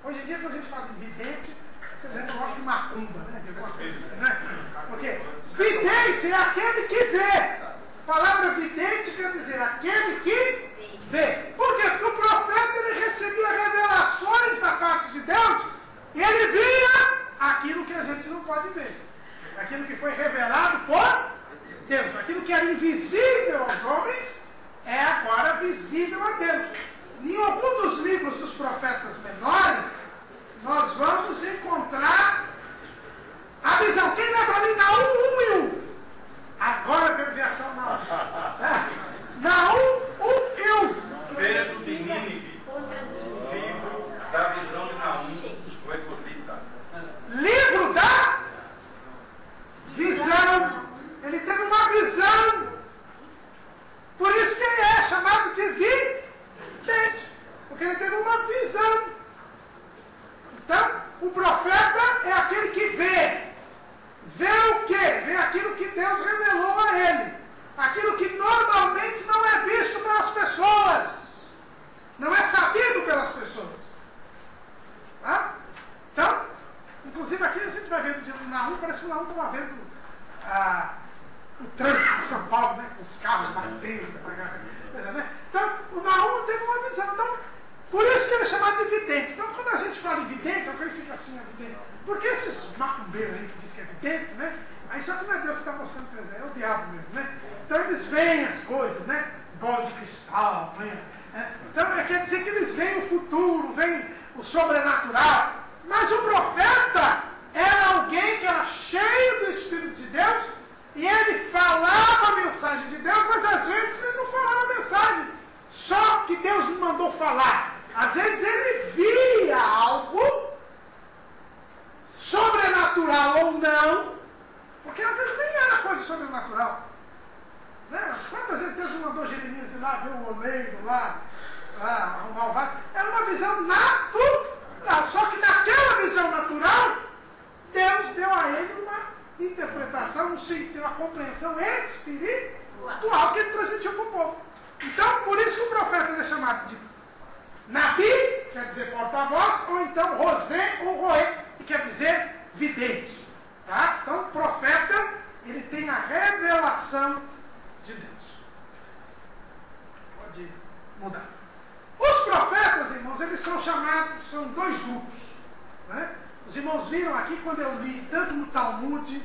Hoje em dia, quando a gente fala de vidente, você lembra logo de macumba, né? De alguma coisa assim, né? Porque vidente é aquele que vê. A palavra vidente quer dizer aquele que vê. Por quê? Porque o profeta ele recebia revelações da parte de Deus e ele via aquilo que a gente não pode ver. Aquilo que foi revelado por Deus. Aquilo que era invisível aos homens é agora visível a Deus. Em algum dos livros dos profetas menores, nós vamos encontrar a visão. Quem lê para mim? Naum 1 e 1. Agora eu quero ver achar o Naum. Naum 1 e 1. Texto de Nínive, livro da visão de Naum, o Ecosita. Livro da visão. Ele teve uma visão. Por isso que ele é chamado de vidente. Porque ele teve uma visão. Então, o profeta é aquele que vê. Vê o quê? Vê aquilo que Deus revelou a ele. Aquilo que normalmente não é visto pelas pessoas. Não é sabido pelas pessoas. Tá? Então, inclusive aqui a gente vai vendo de Naum, parece que o Naum estava vendo o trânsito de São Paulo, né? Com os carros batendo, né? Então, o Naum teve uma visão. Então, por isso que ele é chamado de vidente. Então, quando a gente fala em vidente, alguém fica assim, é vidente. Porque esses macumbeiros aí que dizem que é vidente, né? Aí só que não é Deus que está mostrando para eles, é o diabo mesmo, né? Então eles veem as coisas, né? Bola de cristal, né? Então quer dizer que eles veem o futuro, veem o sobrenatural. Mas o profeta era alguém que era cheio do Espírito de Deus e ele falava a mensagem de Deus, mas às vezes ele não falava a mensagem. Só que Deus me mandou falar. Às vezes ele via algo sobrenatural ou não, porque às vezes nem era coisa sobrenatural. Né? Quantas vezes Deus mandou Jeremias ir lá ver o oleiro, lá arrumar o vaso? Era uma visão natural. natural. Só que naquela visão natural, Deus deu a ele uma interpretação, um sentido, uma compreensão espiritual que ele transmitiu para o povo. Então, por isso que o profeta é chamado de Nabi, quer dizer porta-voz, ou então Rosé ou Roé, que quer dizer vidente. Tá? Então, o profeta, ele tem a revelação de Deus. Pode mudar. Os profetas, irmãos, eles são chamados, são dois grupos. Né? Os irmãos viram aqui, quando eu li, tanto no Talmud,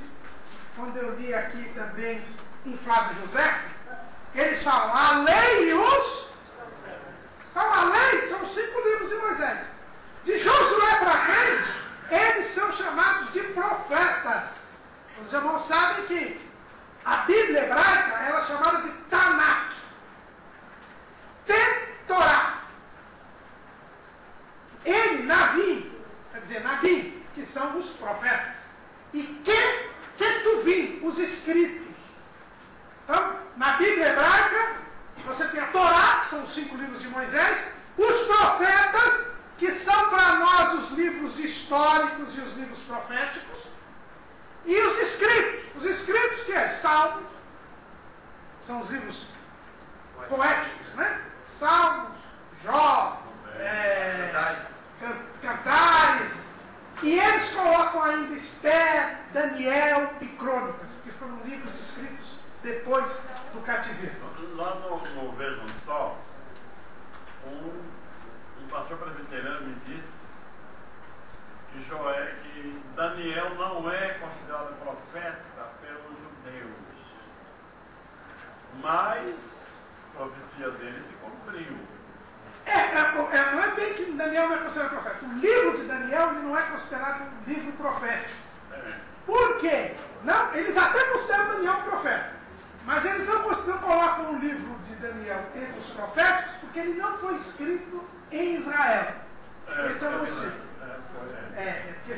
quando eu li aqui também em Flávio José, eles falam a lei e os... Então, a lei são os 5 livros de Moisés. De Josué para frente, eles são chamados de profetas. Os irmãos sabem que a Bíblia hebraica ela é chamada de Tanakh. Torá. Ele, Navi, quer dizer, Nabi, que são os profetas. E Ketuvim, os escritos. Então, na Bíblia hebraica, você tem a Torá, que são os 5 livros de Moisés, os profetas, que são para nós os livros históricos e os livros proféticos, e os escritos. Os escritos, que é Salmos, são os livros poéticos, né? Salmos, Jó, Cantares, e eles colocam ainda Esther, Daniel e Crônicas, porque foram livros escritos depois do cativeiro. Lá no Vejam Só, um pastor presbiteriano me disse que Daniel não é considerado profeta pelos judeus, mas a profecia dele se cumpriu. Não é bem que Daniel não é considerado profeta. O livro de Daniel ele não é considerado um livro profético. Por quê? Não, eles até consideram Daniel profeta. Mas eles não colocam o livro de Daniel entre os proféticos porque ele não foi escrito em Israel. Esse é o motivo.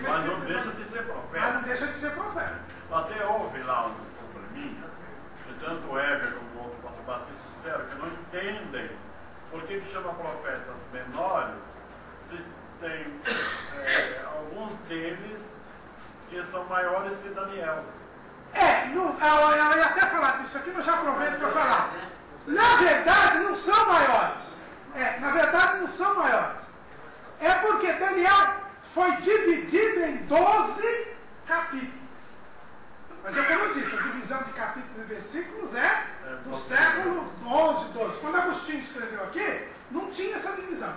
Mas não deixa de ser profeta. Mas não deixa de ser profeta. Até houve lá um probleminha, que tanto o Heber como o outro pastor Batista disseram que não entendem por que chama profetas menores se tem alguns deles que são maiores que Daniel. Eu ia até falar disso aqui, mas já aproveito para falar. Na verdade, não são maiores. Na verdade, não são maiores. É porque Daniel foi dividido em 12 capítulos. Mas é como eu disse, a divisão de capítulos e versículos é do século 11, 12. Quando Agostinho escreveu aqui, não tinha essa divisão.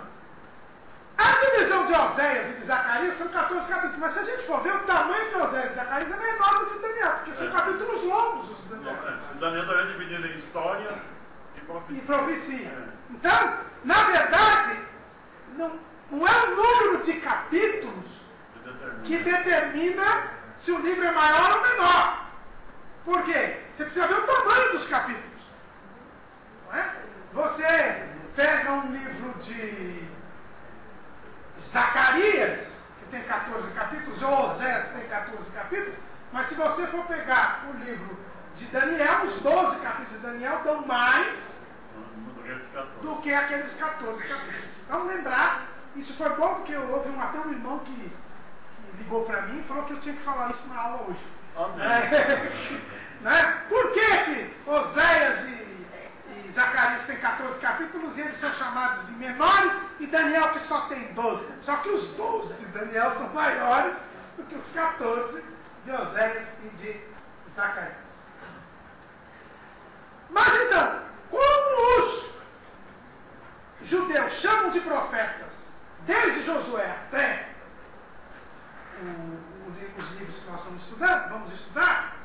A divisão de Oséias e de Zacarias são 14 capítulos, mas se a gente for ver, o tamanho de Oséias e Zacarias é menor do que o de Daniel, porque são capítulos longos os de Daniel. Daniel também é dividido em história e profecia. Então, na verdade, não é o número de capítulos que determina se o livro é maior ou menor. Por quê? Você precisa ver o tamanho dos capítulos. Não é? Você pega um livro de Zacarias, que tem 14 capítulos, ou Oséias, que tem 14 capítulos, mas se você for pegar o livro de Daniel, os 12 capítulos de Daniel dão mais do que aqueles 14 capítulos. Então, lembrar, isso foi bom porque houve até um irmão que ligou para mim e falou que eu tinha que falar isso na aula hoje. Né? Por que Oséias e Zacarias têm 14 capítulos e eles são chamados de menores e Daniel que só tem 12? Só que os 12 de Daniel são maiores do que os 14 de Oséias e de Zacarias. Mas então, como os judeus chamam de profetas desde Josué até os livros que nós vamos estudar,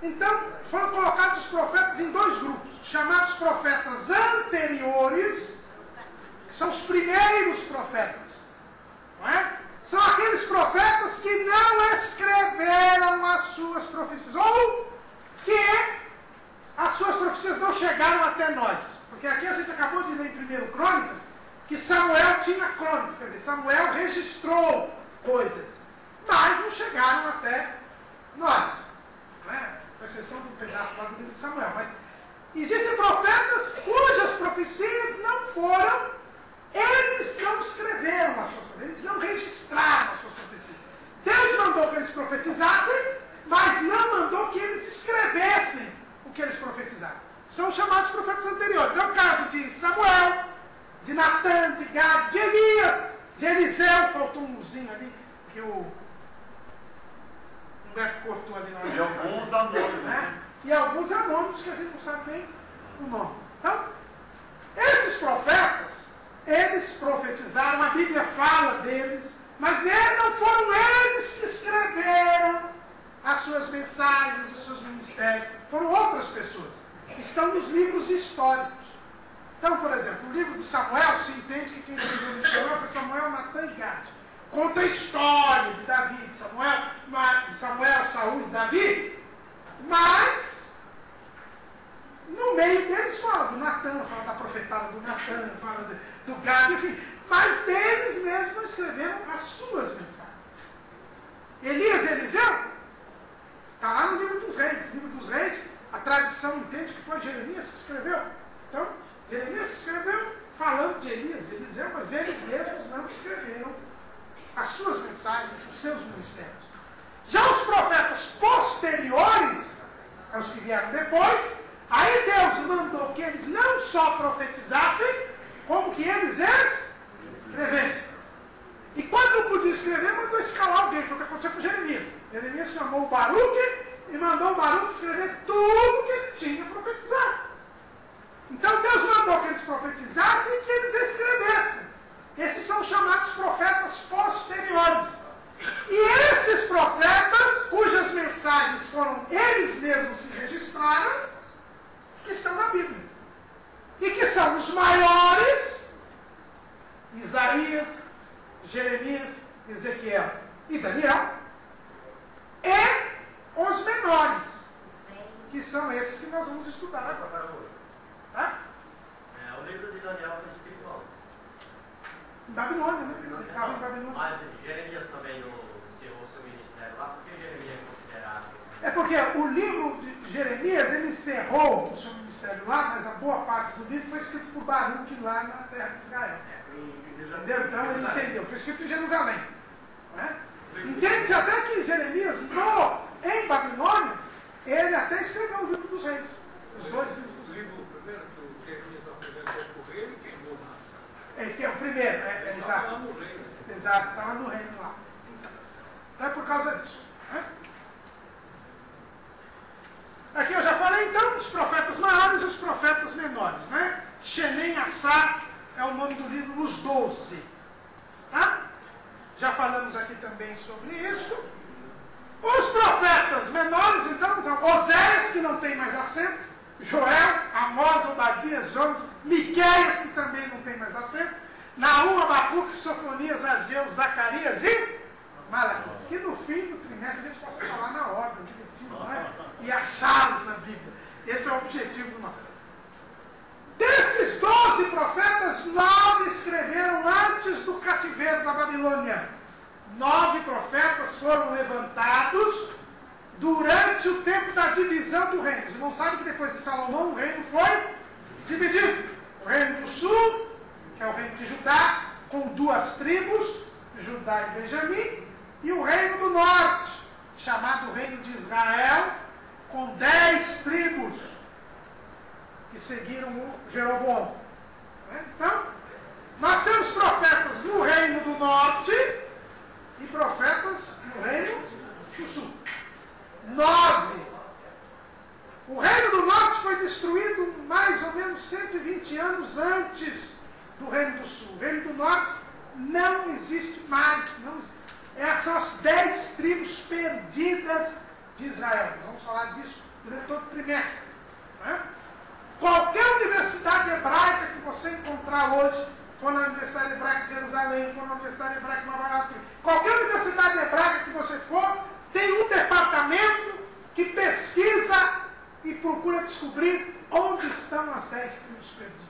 então foram colocados os profetas em 2 grupos, chamados profetas anteriores, que são os primeiros profetas, não é? São aqueles profetas que não escreveram as suas profecias, ou que as suas profecias não chegaram até nós. Porque aqui a gente acabou de ler em 1 Crônicas que Samuel tinha crônicas, quer dizer, Samuel registrou coisas, mas não chegaram até nós, né? Com exceção do pedaço lá do livro de Samuel. Mas existem profetas cujas profecias não foram eles não escreveram as suas profecias, eles não registraram as suas profecias. Deus mandou que eles profetizassem, mas não mandou que eles escrevessem o que eles profetizaram. São chamados profetas anteriores. É o caso de Samuel, de Natã, de Gad, de Elias, de Eliseu. Faltou um uzinho ali que o Humberto cortou ali na hora. E alguns anônimos, né? E alguns anônimos que a gente não sabe nem o nome. Então, esses profetas, eles profetizaram, a Bíblia fala deles, mas não foram eles que escreveram as suas mensagens, os seus ministérios. Foram outras pessoas. Estão nos livros históricos. Então, por exemplo, o livro de Samuel, se entende que quem escreveu o livro de Samuel foi Samuel, Natã e Gad. Conta a história de Davi, de Samuel, Saul e Davi, mas no meio deles fala do Natã, fala da profetada do Natã, fala do Gad, enfim, mas deles mesmos não escreveram as suas mensagens. Elias e Eliseu está lá no livro dos reis. No livro dos reis, a tradição entende que foi Jeremias que escreveu. Então, Jeremias escreveu falando de Elias e Eliseu, mas eles mesmos não escreveram as suas mensagens, os seus ministérios. Já os profetas posteriores, os que vieram depois, aí Deus mandou que eles não só profetizassem, como que eles escrevessem. E quando não podia escrever, mandou escalar alguém. Foi o que aconteceu com Jeremias. Jeremias chamou o Baruque e mandou o Baruque escrever tudo que ele tinha profetizado. Então Deus mandou que eles profetizassem e que eles escrevessem. Esses são chamados profetas posteriores. E esses profetas, cujas mensagens foram eles mesmos que registraram, que estão na Bíblia. E que são os maiores, Isaías, Jeremias, Ezequiel e Daniel, e os menores, que são esses que nós vamos estudar agora. Tá? O livro de Daniel foi escrito onde? Em Babilônia, né? Ele estava em Babilônia. Mas Jeremias também não encerrou seu ministério lá, porque Jeremias é considerado. É porque o livro de Jeremias, ele encerrou o seu ministério lá, mas a boa parte do livro foi escrito por Baruque lá na terra de Israel. Entendeu? Então ele entendeu. Foi escrito em Jerusalém. Né? Entende-se até que Jeremias, em Babilônia, ele até escreveu o livro dos reis. Os dois livros dos reis. O livro primeiro que o Jeremias apresentou para o rei, ele queimou. Que é o primeiro, exato. Estava no reino. Exato, estava no reino lá. Então é por causa disso. Né? Aqui eu já falei então dos profetas maiores e os profetas menores. Né? Shenem Assar é o nome do livro, os 12. Tá? Já falamos aqui também sobre isso. Os profetas menores, então, Oséias, que não tem mais acento, Joel, Amós, Obadias, Jonas, Miqueias, que também não tem mais acento, Naum, Abacuque, Sofonias, Ageu, Zacarias e Malaquias. Que no fim do trimestre a gente possa falar na ordem, direitinho, né? E achá-los na Bíblia. Esse é o objetivo do nosso. Desses 12 profetas, 9 escreveram antes do cativeiro da Babilônia. 9 profetas foram levantados durante o tempo da divisão do reino. Os irmãos sabem que depois de Salomão o reino foi dividido. O reino do sul, que é o reino de Judá, com 2 tribos, Judá e Benjamim, e o reino do norte, chamado reino de Israel, com 10 tribos, que seguiram o Jeroboão. Então, nós temos profetas no reino do norte e profetas no reino do sul. 9. O reino do norte foi destruído mais ou menos 120 anos antes do reino do sul. O reino do norte não existe mais. Essas são as 10 tribos perdidas de Israel. Nós vamos falar disso durante todo o trimestre. Né? Qualquer universidade hebraica que você encontrar hoje, for na Universidade Hebraica de Jerusalém, for na Universidade Hebraica de Nova York, qualquer universidade hebraica que você for, tem um departamento que pesquisa e procura descobrir onde estão as 10 tribos perdidas.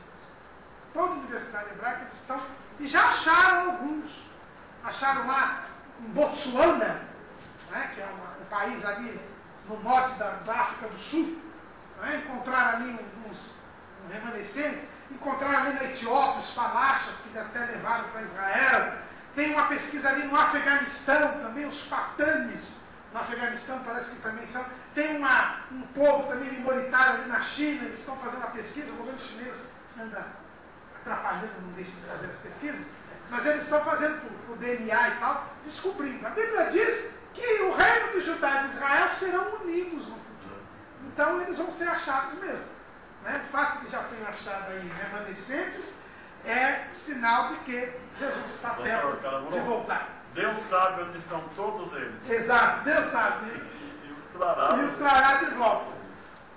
Toda universidade hebraica eles estão, e já acharam alguns. Acharam lá em Botsuana, né, que é um país ali no norte da África do Sul. Encontraram ali um remanescente. encontraram ali na Etiópia os falachas que até levaram para Israel. Tem uma pesquisa ali no Afeganistão, também os patanes no Afeganistão parece que também são. Tem um povo também minoritário ali na China, eles estão fazendo a pesquisa, o governo chinês anda atrapalhando, não deixa de fazer as pesquisas, mas eles estão fazendo por DNA e tal, descobrindo. A Bíblia diz que o reino de Judá e de Israel serão unidos no futuro. Então eles vão ser achados mesmo. Né? O fato de já terem achado aí remanescentes é sinal de que Jesus está perto de voltar. Deus sabe onde estão todos eles. Exato, Deus sabe. E os trará de volta.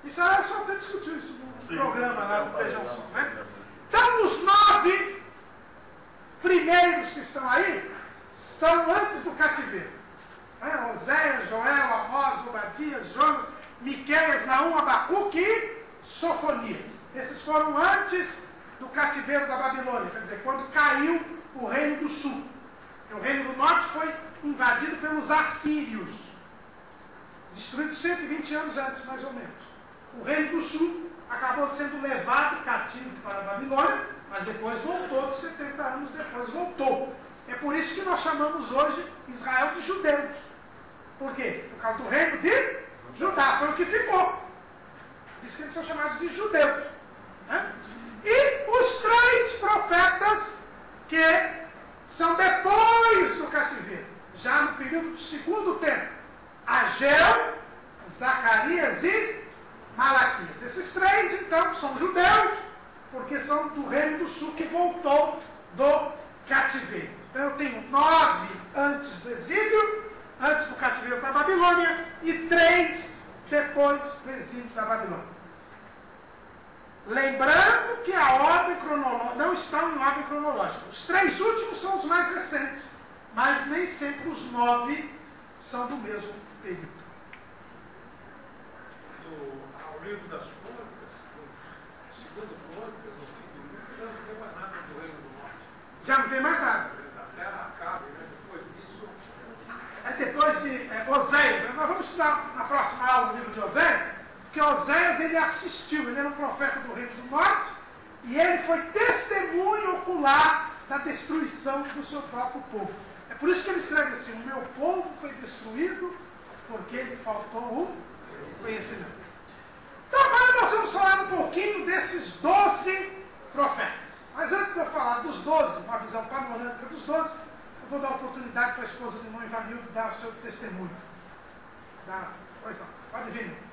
Israel só até discutiu isso no programa lá no Feijão Som. Né? Então os 9 primeiros que estão aí são antes do cativeiro. Né? Oséias, Joel, Amós, Obadias, Jonas, Miqueias, Naum, Abacuque e Sofonias. Esses foram antes do cativeiro da Babilônia, quer dizer, quando caiu o reino do sul. O reino do norte foi invadido pelos assírios, destruído 120 anos antes, mais ou menos. O reino do sul acabou sendo levado cativo para a Babilônia, mas depois voltou, de 70 anos depois voltou. É por isso que nós chamamos hoje Israel de judeus. Por quê? Por causa do reino de Judá, foi o que ficou. Por isso que eles são chamados de judeus. Né? E os 3 profetas que são depois do cativeiro, já no período do segundo tempo: Ageu, Zacarias e Malaquias. Esses 3, então, são judeus, porque são do reino do sul que voltou do cativeiro. Então eu tenho 9 antes do exílio, antes do cativeiro da Babilônia, e 3 depois do exílio da Babilônia. Lembrando que a ordem cronológica não está em ordem cronológica. Os 3 últimos são os mais recentes, mas nem sempre os 9 são do mesmo período. Ao livro das Crônicas, segundo Crônicas, no fim do livro, já não tem mais nada do Reino do Norte. Já não tem mais nada. A terra acaba, né? Depois disso. É depois de Oséias. Nós vamos estudar na próxima aula o livro de Oséias. Porque Oséias, ele assistiu, ele era um profeta do reino do norte, e ele foi testemunho ocular da destruição do seu próprio povo. É por isso que ele escreve assim: o meu povo foi destruído porque lhe faltou o conhecimento. Então agora nós vamos falar um pouquinho desses 12 profetas. Mas antes de eu falar dos 12, uma visão panorâmica dos 12, eu vou dar a oportunidade para a esposa do irmão Ivanildo dar o seu testemunho. Pois não, pode vir.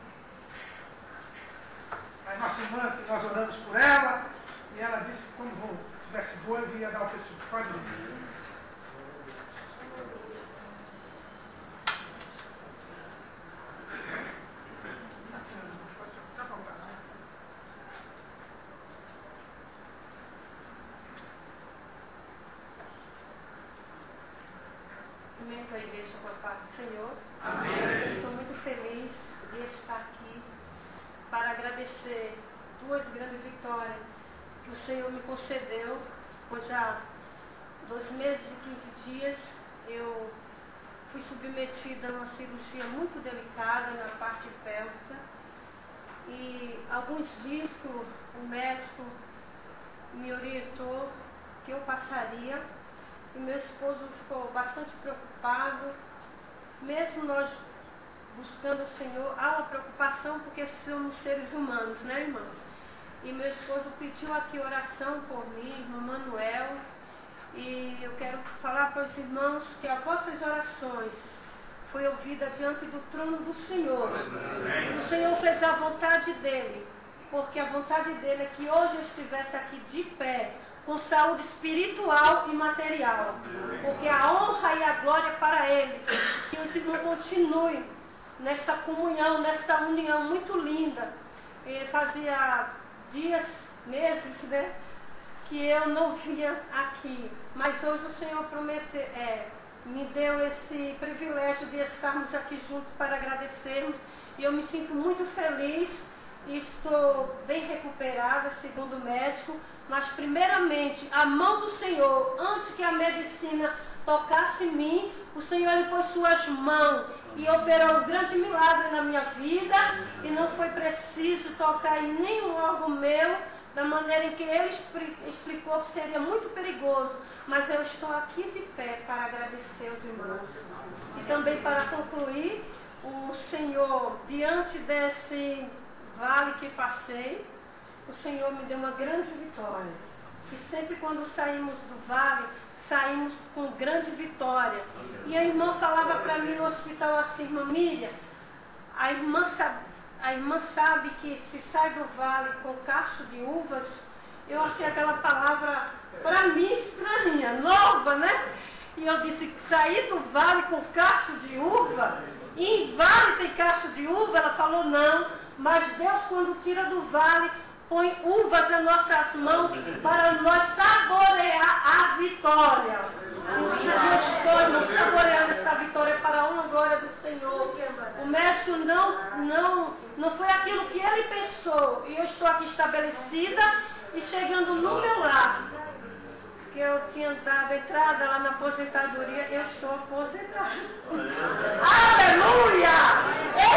A nossa irmã, que nós oramos por ela, e ela disse que quando estivesse boa, eu ia dar o testemunho. Pode vir. Pode ser, fica à vontade. Primeiro a igreja com a paz do Senhor. Amém. Estou muito feliz de estar aqui para agradecer 2 grandes vitórias que o Senhor me concedeu, pois há 2 meses e 15 dias eu fui submetida a uma cirurgia muito delicada na parte pélvica e alguns riscos o médico me orientou que eu passaria, e meu esposo ficou bastante preocupado. Mesmo nós buscando o Senhor, há uma preocupação porque somos seres humanos, né, irmãos? E meu esposo pediu aqui oração por mim, irmão Manuel, e eu quero falar para os irmãos que as vossas orações foi ouvida diante do trono do Senhor. O Senhor fez a vontade dele, porque a vontade dele é que hoje eu estivesse aqui de pé, com saúde espiritual e material, porque a honra e a glória para ele. Que os irmãos continuem nesta comunhão, nesta união muito linda. E fazia dias, meses, né, que eu não vinha aqui, mas hoje o Senhor me deu esse privilégio de estarmos aqui juntos para agradecermos, e eu me sinto muito feliz e estou bem recuperada, segundo o médico, mas primeiramente a mão do Senhor, antes que a medicina tocasse em mim, o Senhor lhe pôs suas mãos e operou um grande milagre na minha vida, e não foi preciso tocar em nenhum órgão meu, da maneira em que ele explicou que seria muito perigoso, mas eu estou aqui de pé para agradecer aos irmãos. E também para concluir, o Senhor, diante desse vale que passei, o Senhor me deu uma grande vitória. E sempre quando saímos do vale, saímos com grande vitória. E a irmã falava para mim no hospital assim: irmã Miriam, a irmã sabe que se sai do vale com cacho de uvas. Eu achei aquela palavra para mim estranha, nova, né? E eu disse: sair do vale com cacho de uva? E em vale tem cacho de uva? Ela falou: não, mas Deus, quando tira do vale, põe uvas nas nossas mãos para nós saborear a vitória. Eu estou saboreando essa vitória para a honra e glória do Senhor. O médico não foi aquilo que ele pensou. E eu estou aqui estabelecida e chegando no meu lar, que eu tinha dado entrada lá na aposentadoria, eu estou aposentada. Aleluia!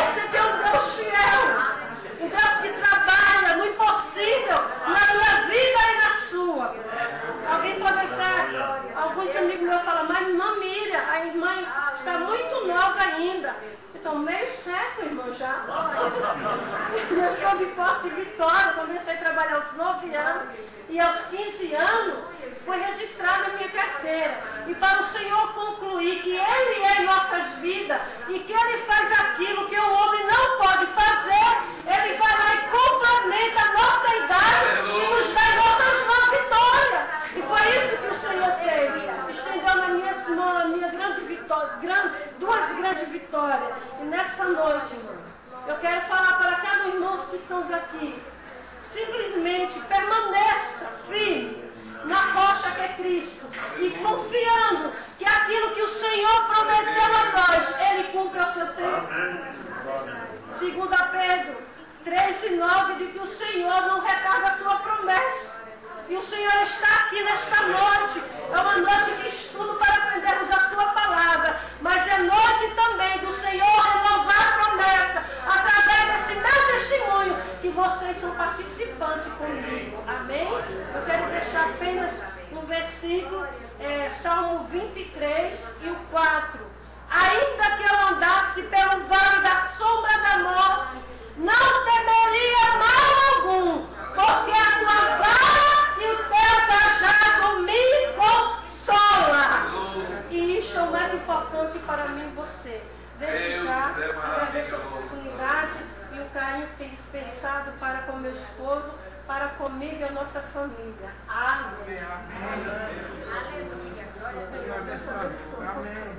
Esse é o Deus fiel. Um Deus que trabalha no impossível, na minha vida e na sua. Alguém pode entrar, alguns amigos meus falam: mas irmã Miriam, a irmã está muito nova ainda. Então, meio século, irmão, já. Eu sou de Posse e Vitória, comecei a trabalhar aos 9 anos. E aos 15 anos, foi registrada a minha carteira. E para o Senhor concluir que Ele é em nossas vidas e que Ele faz aquilo que o homem não pode fazer, Ele vai lá e complementa a nossa idade e nos dá em nossas mãos vitória. E foi isso que o Senhor fez. Estendeu nas minhas mãos a minha grande vitória, duas grandes vitórias. E nesta noite, irmãos, eu quero falar para cada irmão que estão aqui: simplesmente permaneça firme na rocha que é Cristo e confiando que aquilo que o Senhor prometeu a nós, Ele cumpre ao seu tempo. 2 Pedro 3:9 diz que o Senhor não retarda a sua promessa. E o Senhor está aqui nesta noite. É uma noite de estudo para aprendermos a sua palavra, mas é noite também do Senhor renovar a promessa através desse meu testemunho, que vocês são participantes comigo. Amém? Eu quero deixar apenas um versículo, Salmo 23 e o 4. Ainda que eu andasse pelo vale da sombra da morte, não temeria mal algum, porque a tua vara e o teu cajado me consola. E isso é o mais importante para mim e você. Desde já, agradeço a oportunidade e o carinho que tem dispensado para com meu esposo, para comigo e a nossa família. Amém. Amém.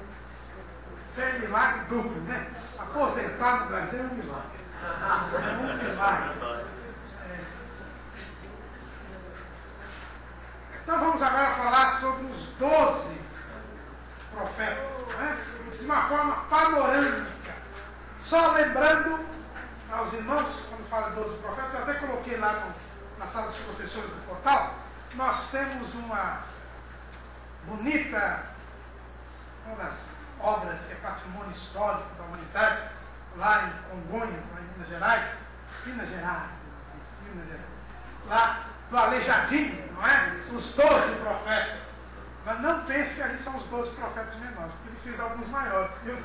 Isso é milagre duplo, né? Aposentar no Brasil é um milagre. É um milagre. Então vamos agora falar sobre os 12 profetas, né? De uma forma panorâmica. Só lembrando aos irmãos, quando falo 12 profetas, eu até coloquei lá na sala dos professores do portal, nós temos uma bonita, uma das obras que é patrimônio histórico da humanidade, lá em Congonhas, lá em Minas Gerais, lá do Aleijadinho, não é? Os 12 profetas. Mas não pense que ali são os 12 profetas menores, porque ele fez alguns maiores, viu?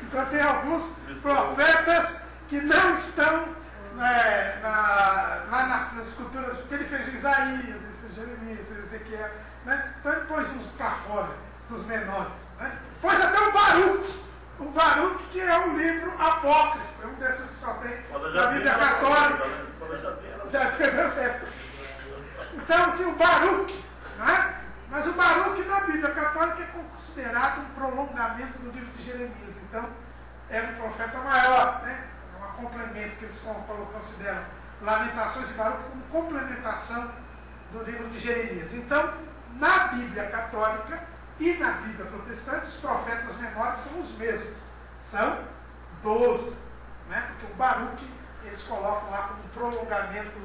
Então tem alguns profetas que não estão lá nas esculturas, porque ele fez o Isaías, ele fez o Jeremias, o Ezequiel, né? Então ele pôs uns para fora, dos menores, né? Pôs até o Baruque, que é um livro apócrifo, é um desses que só tem na Bíblia Católica. Já escreveu. Então tinha o Baruque, não é? Mas o Baruque na Bíblia Católica é considerado um prolongamento do livro de Jeremias. Então é um profeta maior, né? É um complemento que eles consideram Lamentações e Baruque como complementação do livro de Jeremias. Então, na Bíblia Católica e na Bíblia Protestante, os profetas menores são os mesmos. São 12, né? Porque o Baruque eles colocam lá como prolongamento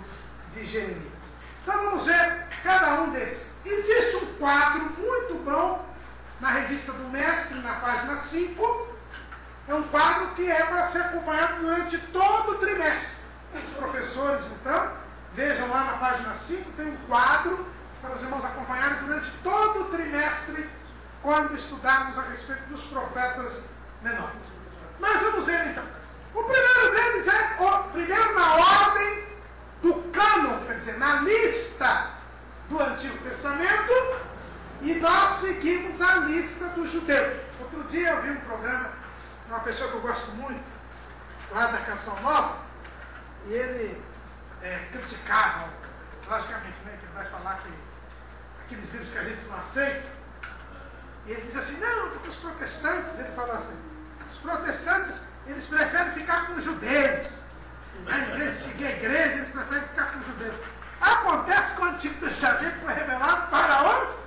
de Jeremias. Então vamos ver cada um desses. Existe um quadro muito bom na revista do Mestre, na página 5. É um quadro que é para ser acompanhado durante todo o trimestre. Os professores, então, Vejam lá na página 5, tem um quadro para os irmãos acompanharem durante todo o trimestre, quando estudarmos a respeito dos profetas menores. Mas vamos ver então. O primeiro deles é, primeiro na ordem do cânon, quer dizer, na lista do Antigo Testamento, e nós seguimos a lista dos judeus. Outro dia eu vi um programa de uma pessoa que eu gosto muito, lá da Canção Nova, e ele criticava, logicamente, né, que ele vai falar que aqueles livros que a gente não aceita, e ele diz assim, não, porque os protestantes, ele fala assim, os protestantes, eles preferem ficar com os judeus, né? Em vez de seguir a igreja, eles preferem ficar com os judeus. Acontece que o Antigo Testamento foi revelado para os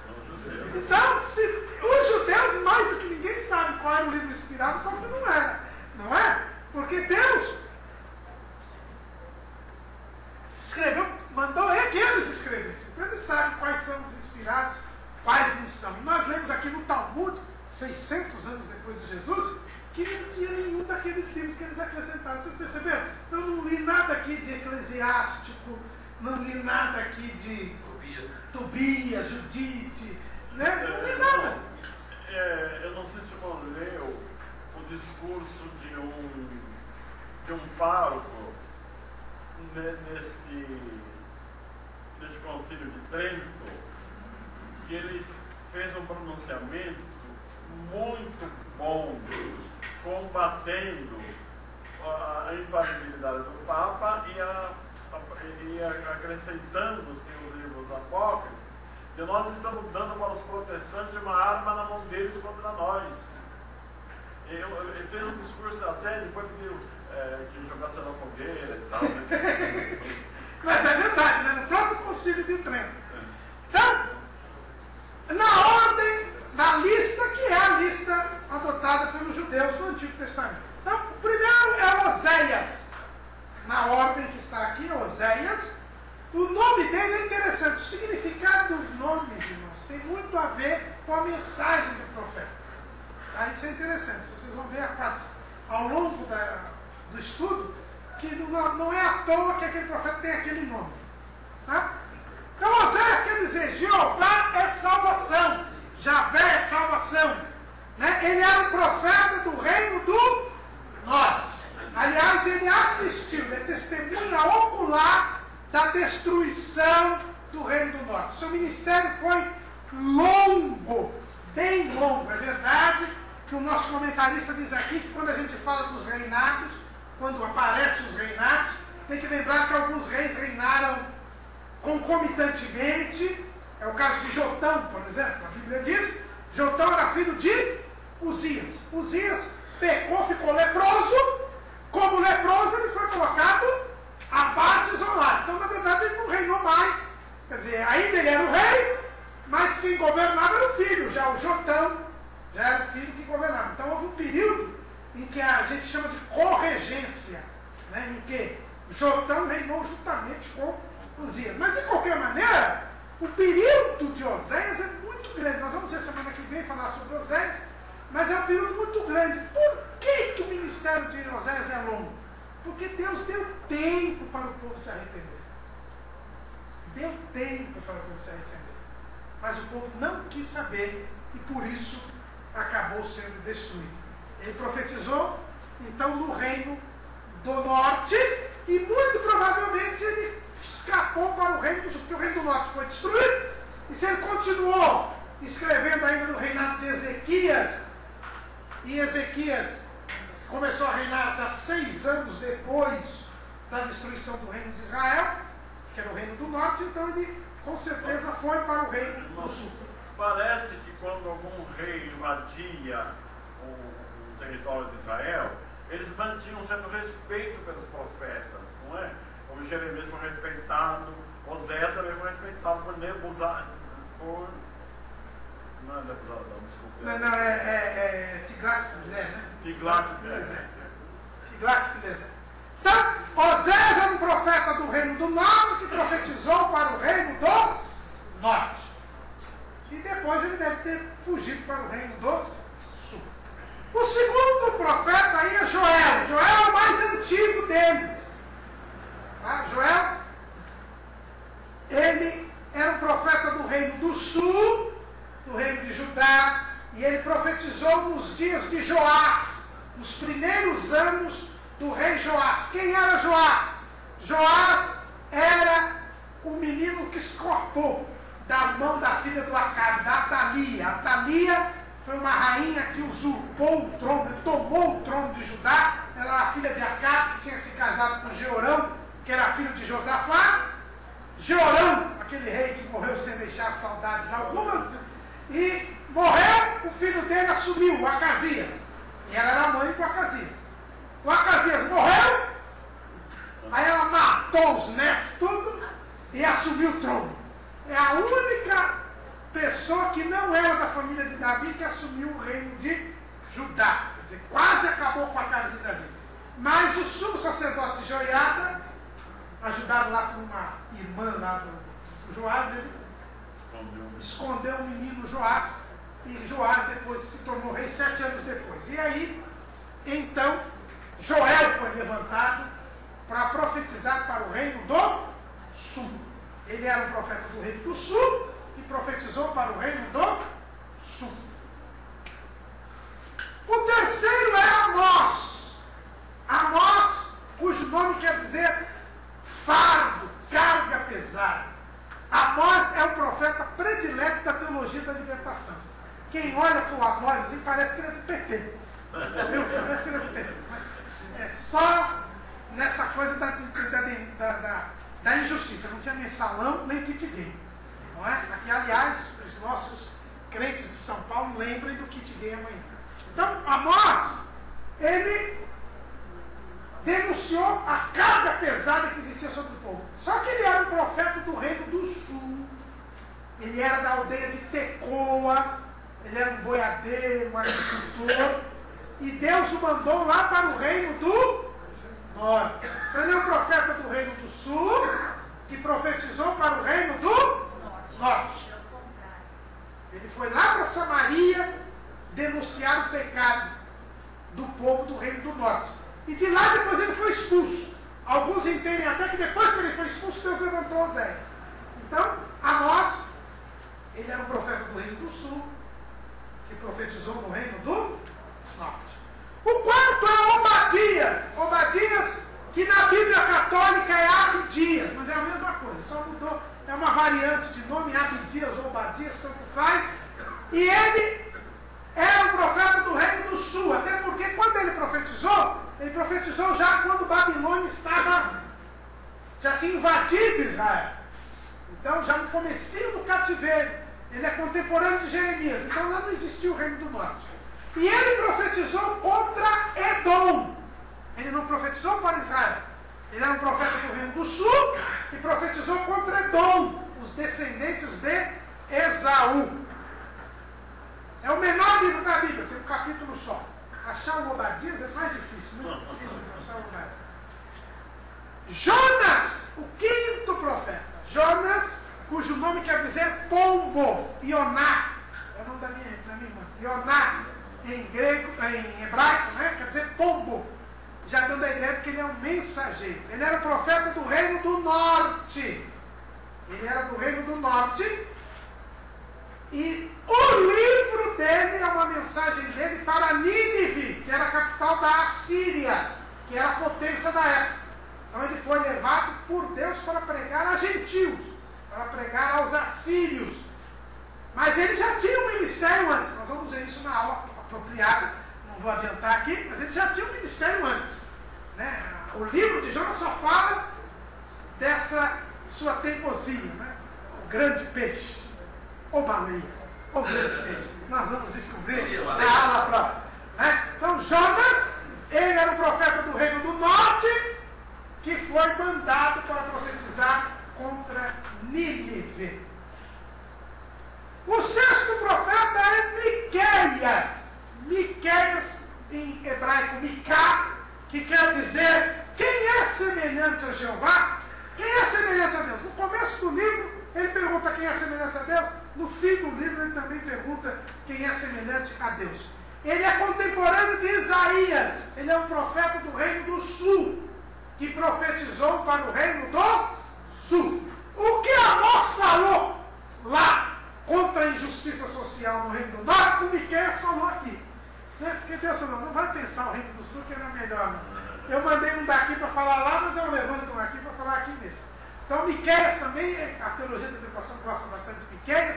judeus. Então, os judeus, mais do que ninguém, sabem qual era o livro inspirado e qual que não era, não é? Porque Deus escreveu, mandou que eles escrevessem. Então eles sabem quais são os inspirados, quais não são. E nós lemos aqui no Talmud, 600 anos depois de Jesus, que não tinha nenhum daqueles livros que eles acrescentaram. Vocês perceberam? Eu não li nada aqui de Eclesiástico, não li nada aqui de Tobias, Judite, né? Não li nada. Eu não sei se o irmão leu o discurso de um pároco neste concílio de Trento, que ele fez um pronunciamento muito bom, combatendo a infalibilidade do Papa e acrescentando seus livros apócrifos, e nós estamos dando para os protestantes uma arma na mão deles contra nós. Ele fez um discurso até depois que jogasse na fogueira e tal. Né? Mas é verdade, né? No próprio concílio de Trento. Então, na ordem da lista, que é a lista adotada pelos judeus no Antigo Testamento. Então, o primeiro é Oséias. Na ordem que está aqui, Oséias. O nome dele é interessante. O significado dos nomes, irmãos, tem muito a ver com a mensagem do profeta. Tá? Isso é interessante. Vocês vão ver ao longo do estudo que não é à toa que aquele profeta tem aquele nome. Tá? Então, Oséias quer dizer Jeová é salvação. Javé é salvação. Né? Ele era um profeta do reino do norte. Aliás, ele assistiu, ele é testemunha ocular da destruição do reino do norte. Seu ministério foi longo, bem longo. É verdade que o nosso comentarista diz aqui que quando a gente fala dos reinados, quando aparecem os reinados, tem que lembrar que alguns reis reinaram concomitantemente. É o caso de Jotão, por exemplo. A Bíblia diz, Jotão era filho de Uzias. Uzias pecou, ficou leproso. Como leproso, ele foi colocado à parte, isolado. Então, na verdade, ele não reinou mais. Quer dizer, ainda ele era o rei, mas quem governava era o filho. Já o Jotão já era o filho que governava. Então, houve um período em que a gente chama de corregência, né, em que Jotão reinou juntamente com Uzias. Mas, de qualquer maneira, o período de Oséias é muito grande. Nós vamos ver semana que vem falar sobre Oséias, mas é um período muito grande. Por que o ministério de Oséias é longo? Porque Deus deu tempo para o povo se arrepender. Deu tempo para o povo se arrepender. Mas o povo não quis saber e por isso acabou sendo destruído. Ele profetizou, então, no reino do norte e muito provavelmente ele escapou para o reino do sul, porque o reino do norte foi destruído. E se ele continuou escrevendo ainda no reinado de Ezequias, e Ezequias começou a reinar já 6 anos depois da destruição do reino de Israel, que era o reino do norte, então ele com certeza foi para o reino do sul. Parece que quando algum rei invadia o território de Israel, eles mantinham um certo respeito pelos profetas, não é? Como Jeremias foi respeitado, Oséias também foi respeitado por Nebuzaradan, não é Nebuzaradan, desculpa. Não, é Tiglat-Pileser, né? Tiglat-Pileser. Tiglat-Pileser. Então, Oséias era um profeta do reino do norte que profetizou para o reino do norte. E depois ele deve ter fugido para o reino do sul. O segundo profeta aí é Joel. Joel é o mais antigo deles. Tá? Joel Joás. Quem era Joás? Joás era o menino que escapou da mão da filha do Acabe, da Atalia. A Atalia foi uma rainha que usurpou o trono, tomou o trono de Judá. Ela era a filha de Acabe, que tinha se casado com Jeorão, que era filho de Josafá. Jeorão, aquele rei que morreu sem deixar saudades algumas, e morreu, o filho dele assumiu, o Acasias. E ela era mãe do Acasias. O Acasias morreu, aí ela matou os netos, tudo, e assumiu o trono. É a única pessoa que não era da família de Davi que assumiu o reino de Judá. Quer dizer, quase acabou com a casa de Davi. Mas o sumo sacerdote Joiada, ajudado lá por uma irmã lá do Joás, ele escondeu o menino Joás, e Joás depois se tornou rei 7 anos depois. E aí, então, Joel foi levantado para profetizar para o reino do sul. Ele era um profeta do reino do sul e profetizou para o reino do sul. O terceiro é Amós. Amós, cujo nome quer dizer fardo, carga pesada. Amós é o profeta predileto da teologia da libertação. Quem olha para o Amós assim, parece que ele é do PT. Viu? Parece que ele é do PT. É só nessa coisa da injustiça. Não tinha mensalão nem kit gay. Não é? Aqui, aliás, os nossos crentes de São Paulo lembrem do kit gay amanhã. Então, Amós, ele denunciou a carga pesada que existia sobre o povo. Só que ele era um profeta do reino do sul. Ele era da aldeia de Tecoa. Ele era um boiadeiro, um agricultor. E Deus o mandou lá para o reino do norte. Então ele é um profeta do reino do sul, que profetizou para o reino do norte. Ele foi lá para Samaria denunciar o pecado do povo do reino do norte. E de lá depois ele foi expulso. Alguns entendem até que depois que ele foi expulso, Deus levantou Oséias. Então, Amós, ele era um profeta do reino do sul, que profetizou no reino do norte. O quarto é Obadias. Obadias, que na Bíblia católica é Abidias, mas é a mesma coisa, só mudou, é uma variante de nome, Abidias ou Obadias, tanto faz. E ele era um profeta do reino do sul, até porque quando ele profetizou já quando Babilônia já tinha invadido Israel. Então, já no comecinho do cativeiro. Ele é contemporâneo de Jeremias, então lá não existia o reino do norte. E ele profetizou contra Edom. Ele não profetizou para Israel. Ele era um profeta do reino do sul e profetizou contra Edom, os descendentes de Esaú. É o menor livro da Bíblia, tem um capítulo só. Achar o Obadias é mais difícil, muito difícil achar o Obadias. Jonas, o quinto profeta. Jonas, cujo nome quer dizer pombo, Ioná. É o nome da minha irmã. Ioná, em grego, em hebraico, né? Quer dizer pombo. Já dando a ideia de que ele é um mensageiro. Ele era profeta do reino do norte. Ele era do reino do norte. E o livro dele é uma mensagem dele para Nínive, que era a capital da Assíria, que era a potência da época. Então ele foi levado por Deus para pregar a gentios, para pregar aos assírios. Mas ele já tinha um ministério antes. Nós vamos ver isso na aula apropriada, não vou adiantar aqui, mas ele já tinha um ministério antes. Né? O livro de Jonas só fala dessa sua teimosia, né? O grande peixe. Ou baleia, ou grande peixe. Nós vamos descobrir na aula própria. Né? Então, Jonas, ele era um profeta do reino do norte, que foi mandado para profetizar contra Nínive. O sexto profeta é Miqueias. Miqueias, em hebraico, Micá, que quer dizer quem é semelhante a Jeová? Quem é semelhante a Deus? No começo do livro, ele pergunta quem é semelhante a Deus. No fim do livro, ele também pergunta quem é semelhante a Deus. Ele é contemporâneo de Isaías. Ele é um profeta do reino do sul, que profetizou para o reino do sul. O que Amós falou lá contra a injustiça social no reino do norte, o Miqueias falou aqui. Né? Porque Deus falou, não vai pensar o reino do sul que era melhor. Não. Eu mandei um estar aqui para falar lá, mas eu levanto aqui para falar aqui mesmo. Então, Miqueias também, a teologia da interpretação gosta bastante de Miqueias,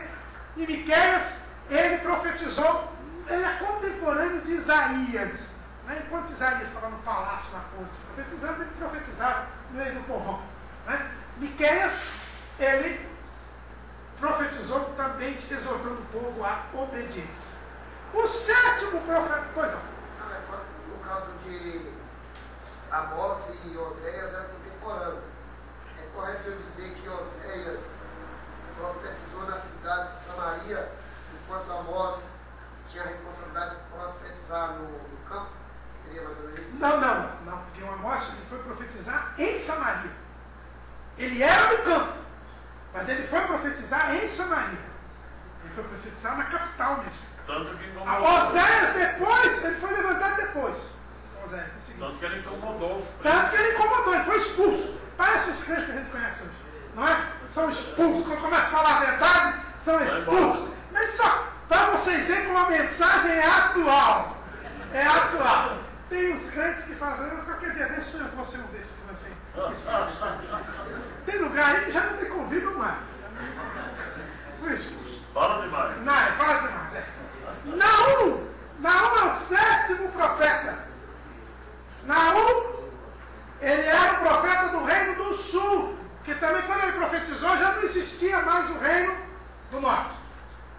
e Miqueias, ele profetizou, ele é contemporâneo de Isaías. Né? Enquanto Isaías estava no palácio, na corte, profetizando, ele profetizava no meio do povão. Né? Miqueias, ele profetizou também, exortando o povo à obediência. O sétimo profeta, pois não. No caso de Amós e Oséias era contemporâneo. É correto eu dizer que Oséias profetizou na cidade de Samaria, enquanto Amós tinha a responsabilidade de profetizar no campo? Seria mais ou menos isso? Não, porque o Amós ele foi profetizar em Samaria. Ele era do campo, mas ele foi profetizar em Samaria. Ele foi profetizar na capital mesmo. Tanto que A Oséias depois, ele foi levantado depois. Oséias, é o seguinte. Tanto que ele incomodou. Tanto que ele incomodou, ele foi expulso. Parece os crentes que a gente conhece hoje. Não é? São expulsos. Quando começa a falar a verdade, são expulsos. Mas só, para vocês verem como a mensagem é atual. É atual. Tem uns crentes que falam, qualquer dia desse eu vou ser um desses que vai ser expulso. Tem lugar aí que já não me convidam mais. Fui expulso. Fala demais. Não, fala demais. É. Naum é o sétimo profeta. Naum, ele era o profeta do reino do sul, que também quando ele profetizou já não existia mais o reino do norte.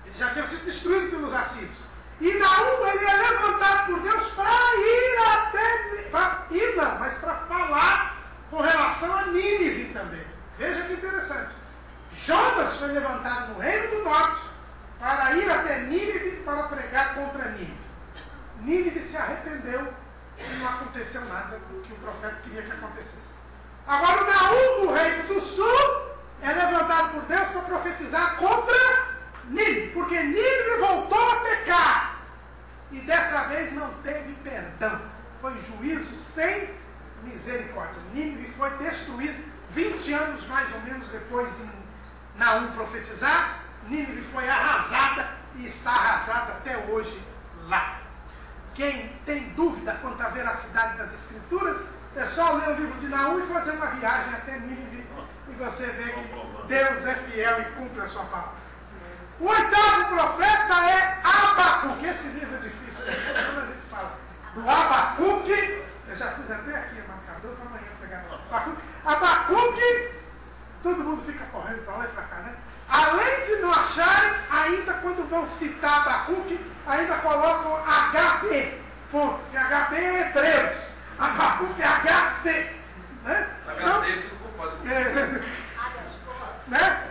Ele já tinha sido destruído pelos assírios. E Naum, ele é levantado por Deus para ir mas para falar com relação a Nínive também. Veja que interessante. Jonas foi levantado no reino do norte para ir até Nínive para pregar contra Nínive. Nínive se arrependeu e não aconteceu nada do que o profeta queria que acontecesse. Agora o Naum, do reino do sul, é levantado por Deus para profetizar contra Nínive, porque Nínive voltou a pecar e dessa vez não teve perdão. Foi juízo sem misericórdia. Nínive foi destruído 20 anos mais ou menos depois de Naum profetizar. Nínive foi arrasada e está arrasada até hoje lá. Quem tem dúvida quanto à veracidade das Escrituras, é só ler o livro de Naum e fazer uma viagem até Nínive e você vê que Deus é fiel e cumpre a sua palavra. O oitavo profeta é Abacuque. Esse livro é difícil, quando a gente fala do Abacuque, eu já pus até aqui o marcador para amanhã pegar Abacuque. Abacuque, todo mundo fica correndo para lá e para cá, né? Além de não acharem, ainda quando vão citar Abacuque, ainda colocam HB, fonte, que HB é Hebreus, Abacuque é HC. Né? HC é tudo culpado. Né?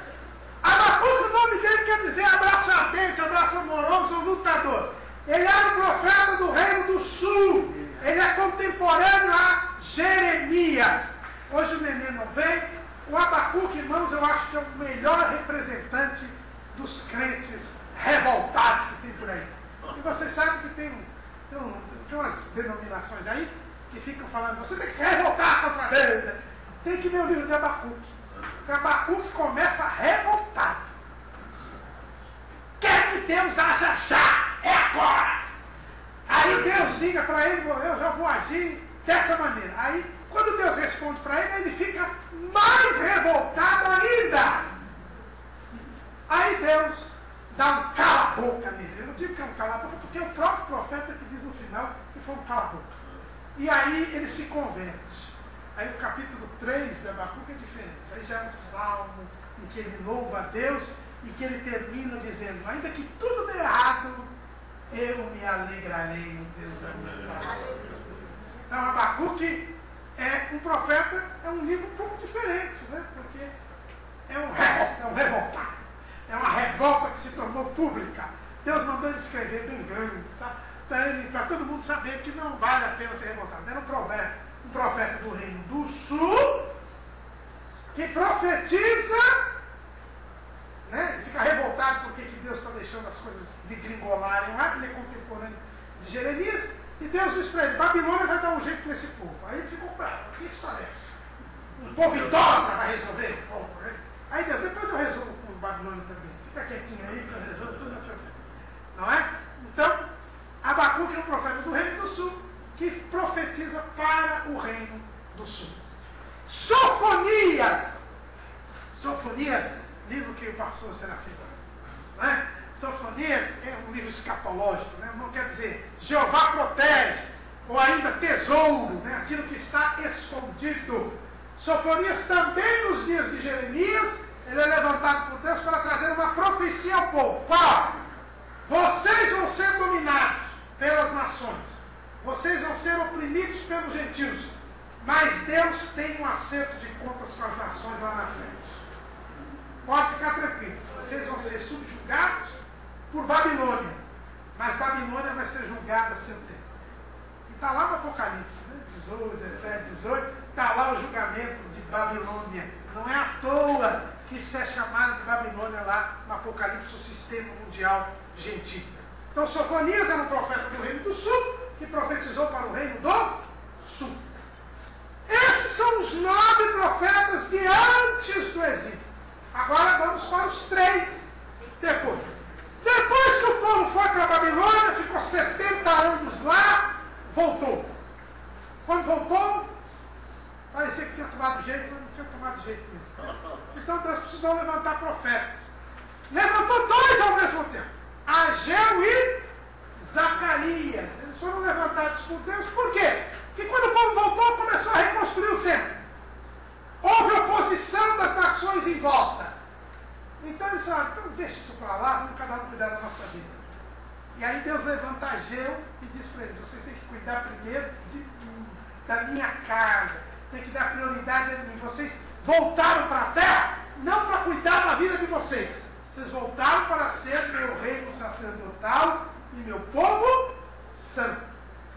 Abacuque, o nome dele quer dizer abraço ardente, abraço amoroso, lutador. Ele era o profeta do reino do sul. Ele é contemporâneo a Jeremias. Hoje o neném não vem. O Abacuque, irmãos, eu acho que é o melhor representante dos crentes revoltados que tem por aí. E vocês sabem que tem umas denominações aí que ficam falando, você tem que se revoltar contra Deus. Tem que ler o livro de Abacuque. Porque Abacuque começa revoltado. Quer que Deus haja já, é agora. Aí Deus diga para ele, eu já vou agir dessa maneira. Aí, quando Deus responde para ele, ele fica mais revoltado ainda. Aí Deus dá um cala-boca nele. Eu não digo que é um cala-boca, porque é o próprio profeta que diz no final que foi um cala-boca. E aí ele se converte. Aí o capítulo 3 de Abacuque é diferente. Aí já é um salmo em que ele louva a Deus e que ele termina dizendo, ainda que tudo dê errado, eu me alegrarei no Deus da minha salvação. Então Abacuque é um profeta, é um livro um pouco diferente, né? Porque é um revoltado. É uma revolta que se tornou pública. Deus mandou ele escrever bem grande, tá? Para todo mundo saber que não vale a pena ser revoltado. Era um profeta do reino do sul que profetiza, né? Ele fica revoltado porque que Deus está deixando as coisas degringolarem lá, ele é contemporâneo de Jeremias, e Deus diz para ele, Babilônia vai dar um jeito nesse povo. Aí ele ficou bravo, que história é essa? Um povo idólatra vai resolver o povo, né? Aí Deus, depois eu resolvo com o Babilônia também. Fica quietinho aí que eu resolvo tudo nessa vida. Não é? Então, Abacuque é um profeta do reino do sul que profetiza para o reino do Sul. Sofonias, livro que o pastor Serafim gosta, né? Sofonias é um livro escatológico, né? Não quer dizer Jeová protege, ou ainda tesouro, né? Aquilo que está escondido. Sofonias também nos dias de Jeremias, ele é levantado por Deus para trazer uma profecia ao povo. Qual? Vocês vão ser dominados pelas nações, vocês vão ser oprimidos pelos gentios, mas Deus tem um acerto de contas com as nações lá na frente. Pode ficar tranquilo, vocês vão ser subjugados por Babilônia, mas Babilônia vai ser julgada a seu tempo. E está lá no Apocalipse, né? 18, 17, 18, está lá o julgamento de Babilônia. Não é à toa que isso é chamado de Babilônia lá no Apocalipse, o sistema mundial gentil. Então Sofonias era um profeta do reino do sul, que profetizou para o reino do sul. Esses são os 9 profetas de antes do exílio. Agora vamos para os 3 depois. Depois que o povo foi para a Babilônia, ficou 70 anos lá, voltou. Quando voltou, parecia que tinha tomado jeito, mas não tinha tomado jeito mesmo. Então Deus precisou levantar profetas. Levantou 2 ao mesmo tempo, Ageu e Zacarias. Eles foram levantados por Deus. Por quê? Porque quando o povo voltou, começou a reconstruir o templo. Houve oposição das nações em volta. Então eles falaram, então deixa isso para lá, vamos cada um cuidar da nossa vida. E aí Deus levanta Ageu e diz para eles, vocês têm que cuidar primeiro da minha casa, tem que dar prioridade a mim. Vocês voltaram para a terra, não para cuidar da vida de vocês. Vocês voltaram para ser meu reino sacerdotal e meu povo santo.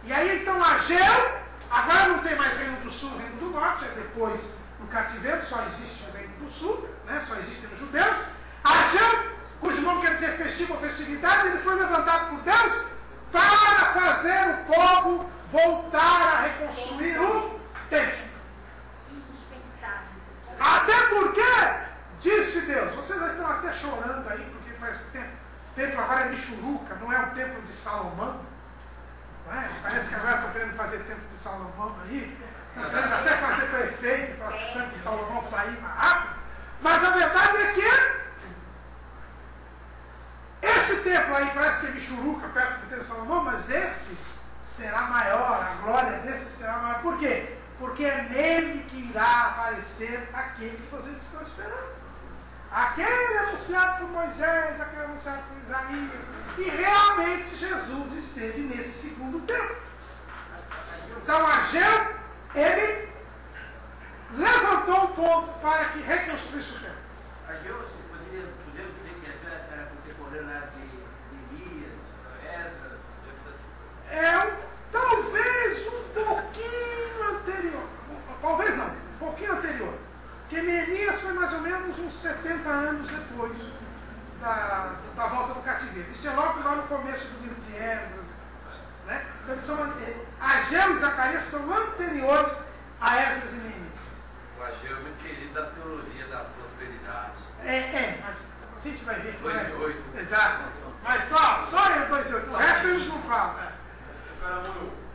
E aí então Ageu, agora não tem mais reino do sul, reino do norte, é depois do cativeiro, só existe o reino do sul, né? Só existem os judeus. Ageu, cujo nome quer dizer festivo ou festividade, ele foi levantado por Deus para fazer o povo voltar a reconstruir o templo. Indispensável. Até porque, disse Deus, vocês já estão até chorando aí, porque faz tempo. O templo agora é Michuruca, não é o templo de Salomão. Não é? Parece que agora estão querendo fazer templo de Salomão aí. Estão querendo até fazer com efeito para o templo de Salomão sair mais rápido. Mas a verdade é que esse templo aí parece que é Michuruca, perto do templo de Salomão, mas esse será maior, a glória desse será maior. Por quê? Porque é nele que irá aparecer aquele que vocês estão esperando. Aquele anunciado por Moisés, aquele anunciado por Isaías. E realmente Jesus esteve nesse segundo templo. Então Ageu, ele levantou o povo para que reconstruísse o templo. Ageu, podemos dizer que Ageu era contemporâneo de Elias, Esdras, talvez um pouquinho anterior. Talvez não, um pouquinho anterior. Porque Neemias foi mais ou menos uns 70 anos depois da volta do cativeiro. Isso é logo lá no começo do livro de Esdras. Né? Então eles são, Ageu e Zacarias são anteriores a Esdras e Neemias. O Ageu é muito querido da teologia da prosperidade. Mas a gente vai ver. 2 e 8. Exato. Mas só é 2 e 8. O resto eles não falam.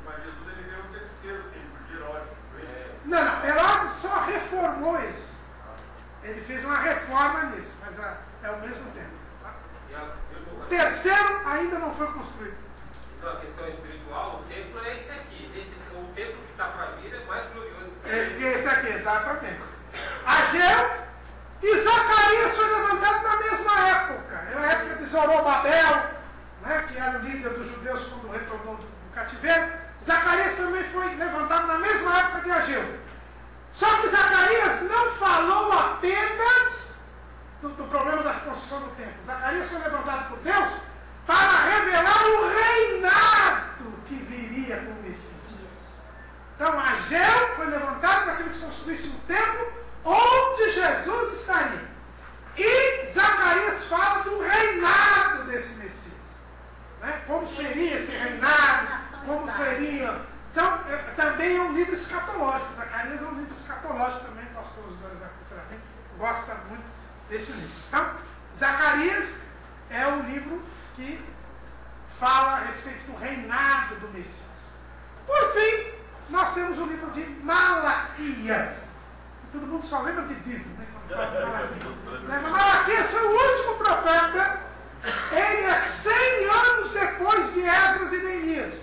Mas Jesus ele veio um terceiro templo de Herodes. Não, Herodes só reformou esse. Ele fez uma reforma nisso, mas é o mesmo tempo. Tá? O terceiro ainda não foi construído. Então a questão espiritual, o templo é esse aqui. O templo que está para vir é mais glorioso do que Esse aqui, exatamente. Ageu e Zacarias foi levantado na mesma época. É a época de Zorobabel, né, que era o líder dos judeus quando retornou do cativeiro. Zacarias também foi levantado na mesma época de Ageu. Só que Zacarias não falou apenas do problema da reconstrução do templo. Zacarias foi levantado por Deus para revelar o reinado que viria com o Messias. Então Ageu foi levantado para que eles construíssem um templo onde Jesus estaria. E Zacarias fala do reinado desse Messias. Né? Como seria esse reinado? Como seria? Então, também é um livro escatológico. Zacarias é um livro escatológico também. O pastor José Serafim gosta muito desse livro. Então, Zacarias é um livro que fala a respeito do reinado do Messias. Por fim, nós temos o livro de Malaquias. só lembra de Disney, né? Quando fala de Malaquias. Mas Malaquias foi o último profeta. Ele é 100 anos depois de Esdras e Neemias.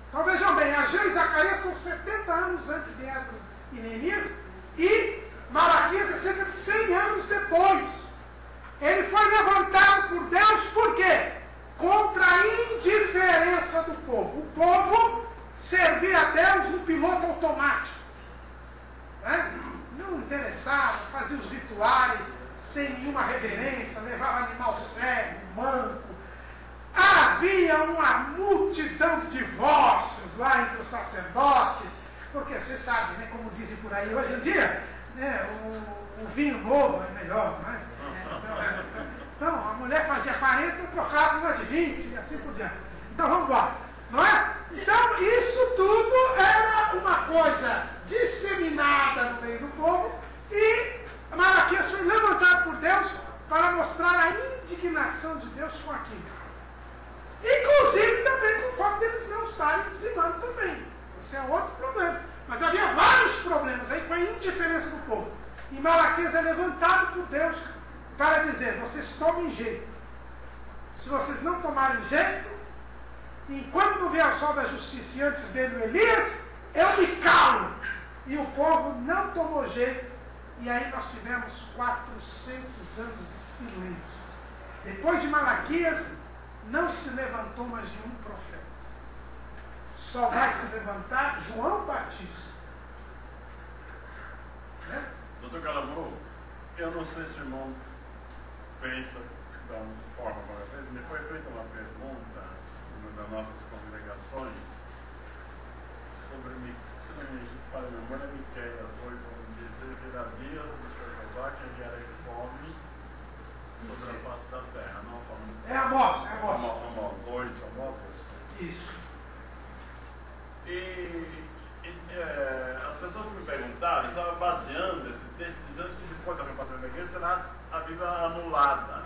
Então vejam bem, Ageu e Zacarias são 70 anos antes de Esdras e Neemias. E Malaquias é cerca de 100 anos depois. Ele foi levantado por Deus, por quê? Contra a indiferença do povo. O povo servia a Deus no piloto automático. Né? Não interessava, fazia os rituais sem nenhuma reverência, levava animal cego, manco. Havia uma multidão de divórcios lá entre os sacerdotes, porque você sabe, né, como dizem por aí hoje em dia, né, o vinho novo é melhor, né? Então, a mulher fazia 40 e trocava uma de 20 e assim por diante. Então vamos embora, não é? Então isso tudo era uma coisa disseminada no meio do povo e Malaquias foi levantado por Deus para mostrar a indignação de Deus com aquilo. Inclusive também com o fato deles não estarem dizimando também. Esse é outro problema. Mas havia vários problemas aí com a indiferença do povo. E Malaquias é levantado por Deus para dizer, vocês tomem jeito. Se vocês não tomarem jeito, enquanto não vier o sol da justiça e antes dele o Elias, eu me calo. E o povo não tomou jeito. E aí nós tivemos 400 anos de silêncio. Depois de Malaquias, não se levantou mais nenhum profeta. Só vai se levantar João Batista. Né? Doutor Calamuru, eu não sei se o irmão pensa da forma como eu penso. Me foi feita uma pergunta numa das nossas congregações sobre, se não me falha a memória, Miqueias 8, dizer que era dia do Senhor Jeová que enviará fome sobre a face da terra. Não, é Amós, Amós 8, Amós 8. Isso. As pessoas que me perguntaram estavam baseando esse texto, dizendo que depois da arrebatamento da igreja será a Bíblia anulada.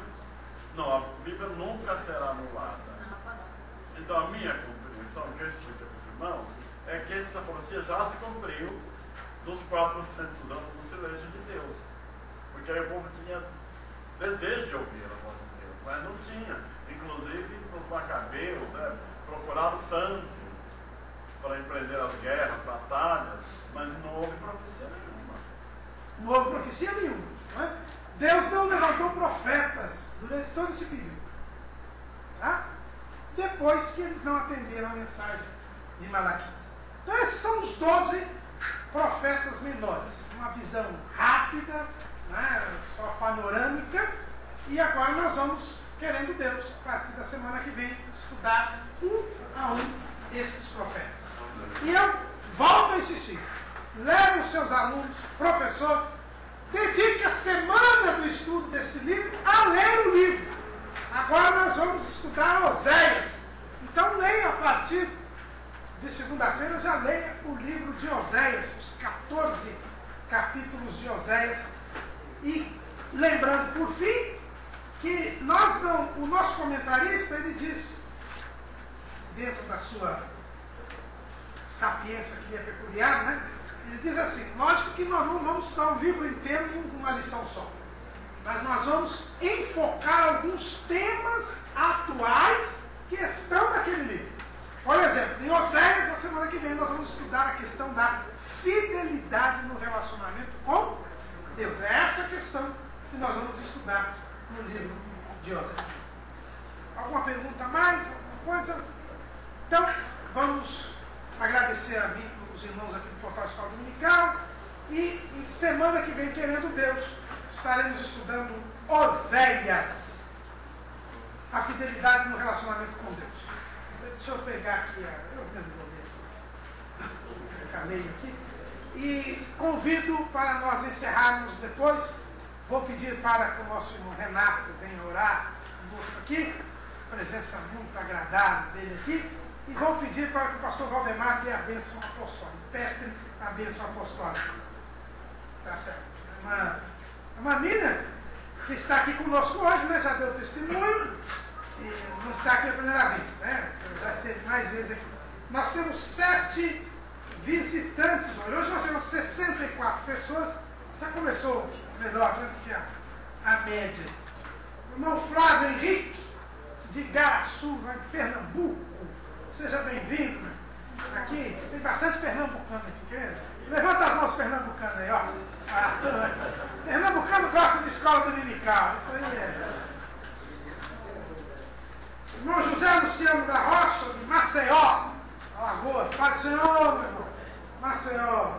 Não, a Bíblia nunca será anulada. Então a minha compreensão, que eu explico para os irmãos, é que essa profecia já se cumpriu nos 400 anos do silêncio de Deus. Porque aí o povo tinha desejo de ouvir a voz de Deus, mas não tinha. Inclusive os macabeus procuraram tanto para empreender as guerras, batalhas, mas não houve profecia nenhuma. Não houve profecia nenhuma. Não é? Deus não levantou profetas durante todo esse período. Tá? Depois que eles não atenderam a mensagem de Malaquias. Então esses são os 12 profetas menores. Uma visão rápida, né, só panorâmica. E agora nós vamos, querendo Deus, a partir da semana que vem, estudar um a um esses profetas. E eu volto a insistir. Leve os seus alunos, professor, dedique a semana do estudo desse livro a ler o livro. Agora nós vamos estudar Oséias. Então leia a partir de segunda-feira, já leia o livro de Oséias, os 14 capítulos de Oséias. E lembrando, por fim, que o nosso comentarista, ele diz, dentro da sua sapiência que é peculiar, né? Ele diz assim, lógico que nós não vamos estudar o livro inteiro em uma lição só, mas nós vamos enfocar alguns temas atuais que estão naquele livro. Por exemplo, em Oséias, na semana que vem, nós vamos estudar a questão da fidelidade no relacionamento com Deus. É essa a questão que nós vamos estudar no livro de Oséias. Alguma pergunta a mais? Alguma coisa? Então, vamos agradecer os irmãos aqui do Portal Escola Dominical e em semana que vem, querendo Deus, estaremos estudando Oséias, a fidelidade no relacionamento com Deus. Deixa eu pegar aqui, eu mesmo vou ler aqui, calei aqui, e convido para nós encerrarmos depois, vou pedir para que o nosso irmão Renato venha orar conosco aqui, presença muito agradável dele aqui. E vou pedir para que o pastor Valdemar dê a bênção apostólica. Petre a bênção apostólica. Tá certo? Uma menina que está aqui conosco hoje, né? Já deu testemunho. E não está aqui a primeira vez, né? Já esteve mais vezes aqui. Nós temos 7 visitantes hoje. Hoje nós temos 64 pessoas. Já começou melhor do que a média. O irmão Flávio Henrique, de Igaraçu, lá em Pernambuco. Seja bem-vindo. Aqui tem bastante pernambucano aqui. Levanta as mãos pernambucanas aí, ó. Pernambucano gosta de escola dominical. Isso aí é. Irmão José Luciano da Rocha, de Maceió, Alagoas. Pai do Senhor, meu irmão. Maceió.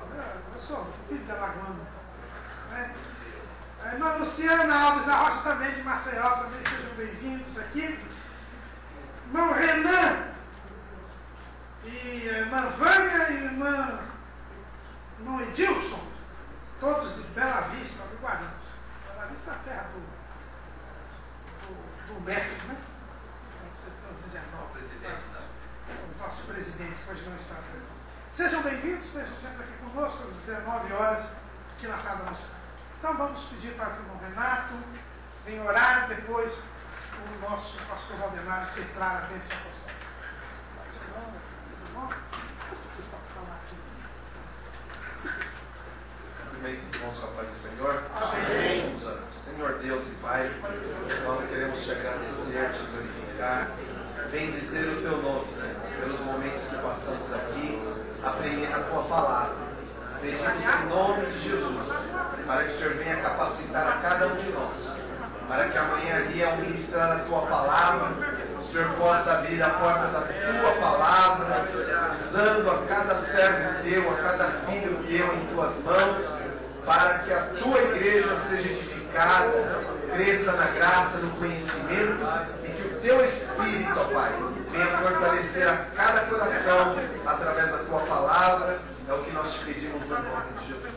Eu sou filho da Lagoana. Né? A irmã Luciana Alves da Rocha, também de Maceió. Também sejam bem-vindos aqui. Irmão Renan. E a irmã Vânia e a irmão Edilson. Todos de Bela Vista, do Guarulhos. Bela Vista é a terra do médico, né? Setor 19. O nosso presidente, que hoje não está presente. Sejam bem-vindos, estejam sempre aqui conosco às 19 horas, aqui na sala da nossa. Então vamos pedir para que o irmão Renato venha orar e depois o nosso pastor Valdemar declara a bênção apostólica. Cumprimento os irmãos com a paz do Senhor. Amém. Vamos orar. Senhor Deus e Pai, nós queremos te agradecer, te glorificar, bendizer o teu nome, Senhor, pelos momentos que passamos aqui, aprendendo a tua palavra. Pedimos em nome de Jesus, para que o Senhor venha capacitar a cada um de nós, para que amanhã ali, ao ministrar a tua palavra, o Senhor possa abrir a porta da tua palavra, usando a cada servo teu, a cada filho teu em tuas mãos, para que a tua igreja seja edificada, cresça na graça, no conhecimento, e que o teu Espírito, ó Pai, venha fortalecer a cada coração através da tua palavra. É o que nós te pedimos no nome de Jesus.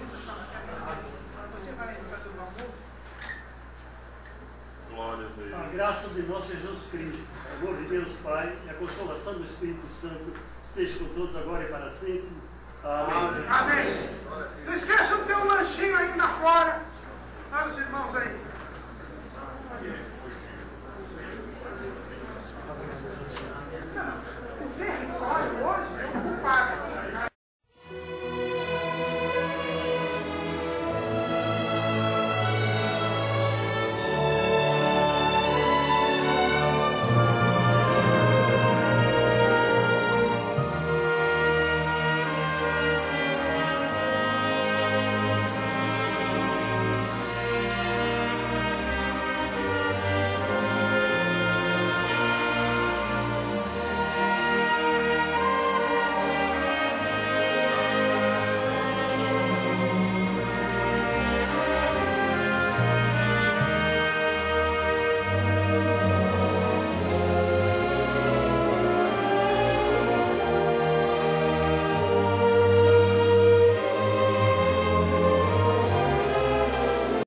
Glória a Deus. A graça de nosso Jesus Cristo, o amor de Deus Pai e a consolação do Espírito Santo esteja com todos agora e para sempre. Amém. Amém.